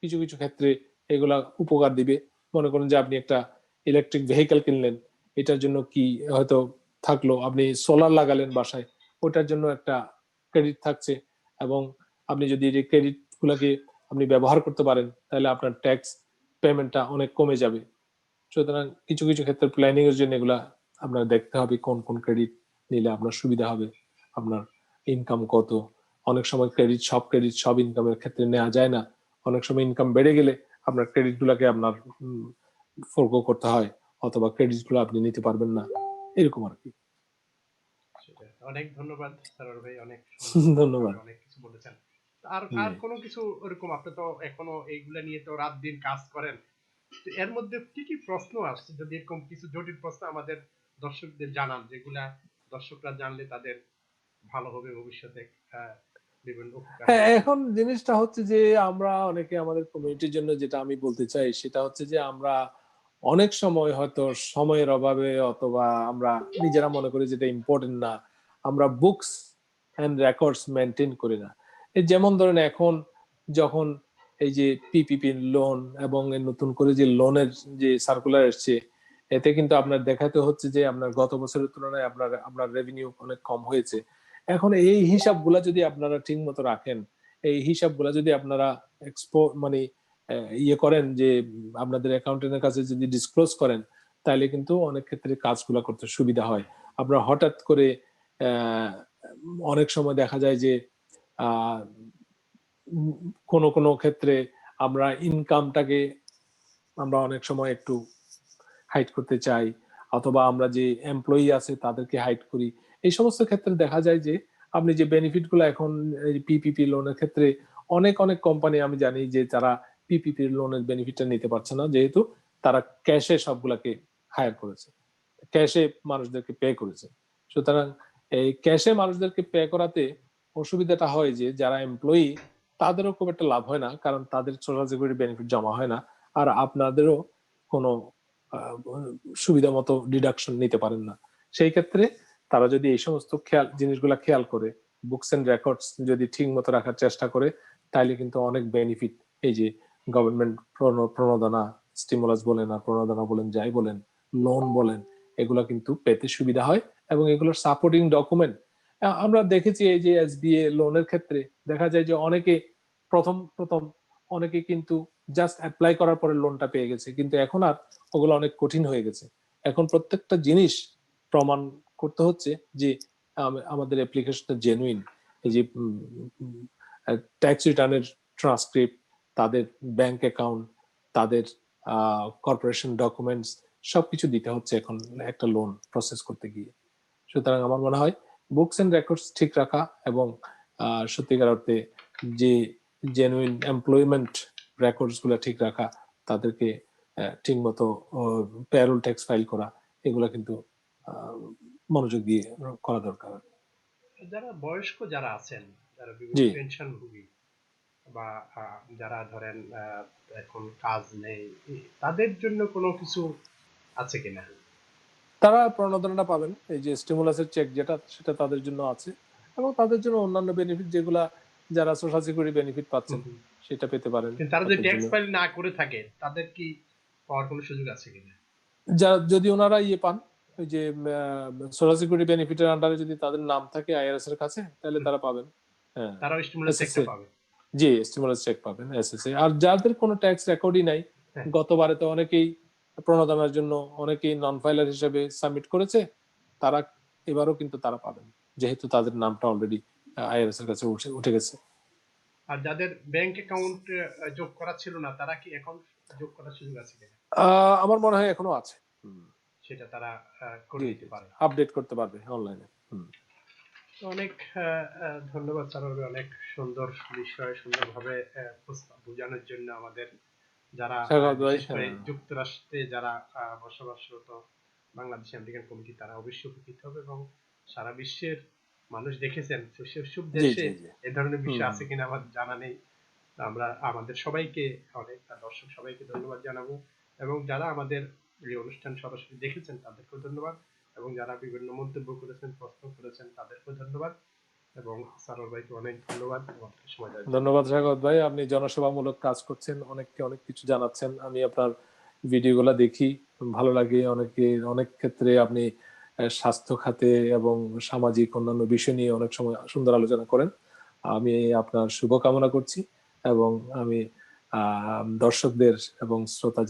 কিছু কিছু ক্ষেত্রে এগুলা উপকার দিবে। মনে করুন যে আপনি একটা ইলেকট্রিক ভেহিকেল কিনলেন, এটার জন্য কি হয়তো থাকলো, আপনি সোলার লাগালেন বাসায়, ওটার জন্য একটা ক্রেডিট থাকছে, এবং আপনি যদি এই ক্রেডিট গুলাকে আপনি ব্যবহার করতে পারেন তাহলে আপনার ট্যাক্স পেমেন্টটা অনেক কমে যাবে। সুতরাং কিছু কিছু ক্ষেত্রে প্ল্যানিং এর জন্য এগুলা আপনার দেখতে হবে কোন কোন ক্রেডিট নিলে আপনার সুবিধা হবে, আপনার ইনকাম কত। অনেক সময় ক্রেডিট সব ইনকামের ক্ষেত্রে নেওয়া যায় না। অনেক সময় ইনকাম বেড়ে গেলে আপনার ক্রেডিট গুলাকে আপনার ফোরগো করতে হয়, অথবা ক্রেডিট গুলো আপনি নিতে পারবেন না, এরকম আর কি। অনেক ধন্যবাদ সারোয়ার ভাই, অনেক ধন্যবাদ। অনেক কিছু বলেছেন। আর আর কোনো কিছু এরকম, আপনি তো এখনো এইগুলা নিয়ে তো রাত দিন কাজ করেন, তো এর মধ্যে কি কি প্রশ্ন আসছে, যদি এরকম কিছু জটিল প্রশ্ন আমাদের দর্শকদের জানান, যেগুলা দর্শকরা জানলে তাদের ভালো হবে ভবিষ্যতে বিভিন্ন উপকার। হ্যাঁ, এখন জিনিসটা হচ্ছে যে আমরা অনেকে আমাদের কমিউনিটির জন্য যেটা আমি বলতে চাই সেটা হচ্ছে যে আমরা অনেক সময় হয়তো সময়ের অভাবে অথবা আমরা নিজেরা মনে করি যেটা ইম্পর্টেন্ট না, আমরা বুকস এন্ড রেকর্ডস মেনটেন করি না। এই যেমন ধরেন এখন যখন এই যে পিপিপি লোন এবং নতুন করে যে লোনের যে সার্কুলার এসছে, এতে কিন্তু আপনার দেখাতে হচ্ছে যে আপনার গত বছরের তুলনায় আপনার রেভিনিউ অনেক কম হয়েছে। এখন এই হিসাবগুলা যদি আপনারা ঠিক মতো রাখেন, এই হিসাবগুলা যদি আপনারা মানে ইয়ে করেন যে আপনাদের অ্যাকাউন্টেন্টের কাছে যদি ডিসক্লোজ করেন, তাহলে কিন্তু অনেক ক্ষেত্রে কাজগুলা করতে সুবিধা হয়। আপনারা হঠাৎ করে অনেক সময় দেখা যায় যে কোন কোন ক্ষেত্রে আমরা ইনকামটাকে আমরা অনেক সময় একটু হাইড করতে চাই, অথবা আমরা যে এমপ্লয়ি আছে তাদেরকে হাইড করি। এই সমস্ত ক্ষেত্রে দেখা যায় যে আপনি যে বেনিফিট গুলো এখন পিপিপি লোনের ক্ষেত্রে অনেক অনেক কোম্পানি আমি জানি যে তারা পিপিপি লোনের বেনিফিটটা নিতে পারছে না, যেহেতু তারা ক্যাশে সবগুলাকে হায়ার করেছে, ক্যাশে মানুষদেরকে পে করেছে। সুতরাং এই ক্যাশে মানুষদেরকে পে করাতে অসুবিধাটা হয় যে যারা এমপ্লয়ি তাদেরও খুব একটা লাভ হয় না, কারণ তাদের সোশ্যাল সিকিউরিটি বেনিফিট জমা হয় না, আর আপনাদেরও কোনো সুবিধা মতো ডিডাকশন নিতে পারেন না। সেই ক্ষেত্রে তারা যদি এই সমস্ত জিনিসগুলা খেয়াল করে, বুকস এন্ড রেকর্ডস যদি ঠিক মতো রাখার চেষ্টা করে, তাহলে কিন্তু অনেক বেনিফিট, এই যে গভর্নমেন্ট প্রণোদনা, স্টিমুলাস বলেন আর প্রণোদনা বলেন, যাই বলেন, লোন বলেন, এগুলা কিন্তু পেতে সুবিধা হয়। এবং এগুলোর সাপোর্টিং ডকুমেন্ট আমরা দেখেছি এই যে এসবিএ লোনের ক্ষেত্রে দেখা যায় যে অনেকে প্রথম প্রথম অনেকে কিন্তু জাস্ট অ্যাপ্লাই করার পরে লোনটা পেয়ে গেছে, কিন্তু এখন আর ওগুলো অনেক কঠিন হয়ে গেছে। এখন প্রত্যেকটা জিনিস প্রমাণ করতে হচ্ছে যে আমাদের অ্যাপ্লিকেশনটা জেনুইন। এই যে ট্যাক্স রিটার্নের ট্রান্সক্রিপ্ট, তাদের ব্যাংক অ্যাকাউন্ট, তাদের কর্পোরেশন ডকুমেন্টস সবকিছু দিতে হচ্ছে এখন একটা লোন প্রসেস করতে গিয়ে। সুতরাং আমার মনে হয় বুকস এন্ড রেকর্ডস ঠিক রাখা এবং সত্যিকার অর্থে যে জেনুইন এমপ্লয়মেন্ট রেকর্ডস গুলো ঠিক রাখা, তাদেরকে ঠিক মতো প্যারোল ট্যাক্স ফাইল করা, এগুলো কিন্তু মনোযোগ দিয়ে করা দরকার। যারা বয়স্ক যারা আছেন, যারা বিভিন্ন পেনশন ভোগী বা যারা ধরেন এখন কাজ নেই, তাদের জন্য কোনো কিছু আছে কিনা? তারা প্রণোদনাটা পাবেন, এই যে স্টিমুলাসের চেক যেটা, সেটা তাদের জন্য আছে, এবং তাদের জন্য অন্যান্য বেনিফিট যেগুলা যারা সোশ্যাল সিকিউরিটি বেনিফিট পাচ্ছেন সেটা পেতে পারেন। কিন্তু তারা যদি তাদের ট্যাক্স জন্য ফাইল না করে থাকে তাদের কি পাওয়ার কোনো সুযোগ আছে কিনা? যদি ওনারা পান, ওই যে সোশ্যাল সিকিউরিটি বেনিফিটের আন্ডারে যদি তাদের নাম থাকে আইআরএস এর কাছে, তাহলে তারা পাবেন। হ্যাঁ, তারাও স্টিমুলাস চেকটা এসএসএ, পাবে। জি স্টিমুলাস চেক পাবেন এসএসএ। আর যাদের কোনো ট্যাক্স রেকর্ডই নাই, হ্যাঁ। গতবারে তো অনেকেই প্রণোদনার জন্য অনেকেই নন ফাইলার হিসেবে সাবমিট করেছে, তারা এবারও কিন্তু তারা পাবেন, যেহেতু তাদের নামটা অলরেডি আইআরএস এর কাছে উঠে গেছে। আর যাদের ব্যাংক অ্যাকাউন্ট যোগ করা ছিল না তারা কি এখন যোগ করার সুযোগ আছে কিনা? আমার মনে হয় এখনো আছে। সেটা তারা করে নিতে পারে, আপডেট করতে পারবে অনলাইনে। অনেক ধন্যবাদ সারোয়ার ভাই, অনেক সুন্দর বিষয় সুন্দরভাবে বোঝানোর জন্য আমাদের যারা বিশেষ করে যুক্তরাষ্ট্রে যারা বসবাসরত বাংলাদেশ আমেরিকান কমিটি তারা অবশ্যই উপকৃত হবে, এবং সারা বিশ্বের মানুষ দেখেছেন সেসব দেশে এ ধরনের বিষয় আছে কিনা আমার জানা নেই। আমরা আমাদের সবাইকে, অনেক দর্শক সবাইকে ধন্যবাদ জানাবো, এবং যারা আমাদের এই অনুষ্ঠান সরাসরি দেখেছেন তাদেরকেও ধন্যবাদ, এবং যারা বিভিন্ন মন্তব্য করেছেন প্রশ্ন করেছেন তাদেরকেও ধন্যবাদ, এবং সারোয়ার ভাইকে অনেক ধন্যবাদ আমাদের সময় দেওয়ার জন্য। ধন্যবাদ স্বাগত ভাই, আপনি জনসেবামূলক কাজ করছেন, অনেককে অনেক কিছু জানাচ্ছেন। আমি আপনার ভিডিওগুলো দেখি, ভালো লাগে। অনেক ক্ষেত্রে আপনি স্বাস্থ্য খাতে এবং সামাজিক অন্যান্য বিষয় নিয়ে অনেক সময় সুন্দর আলোচনা করেন। আমি আপনার শুভকামনা করছি, এবং আমি দর্শকদের এবং শ্রোতা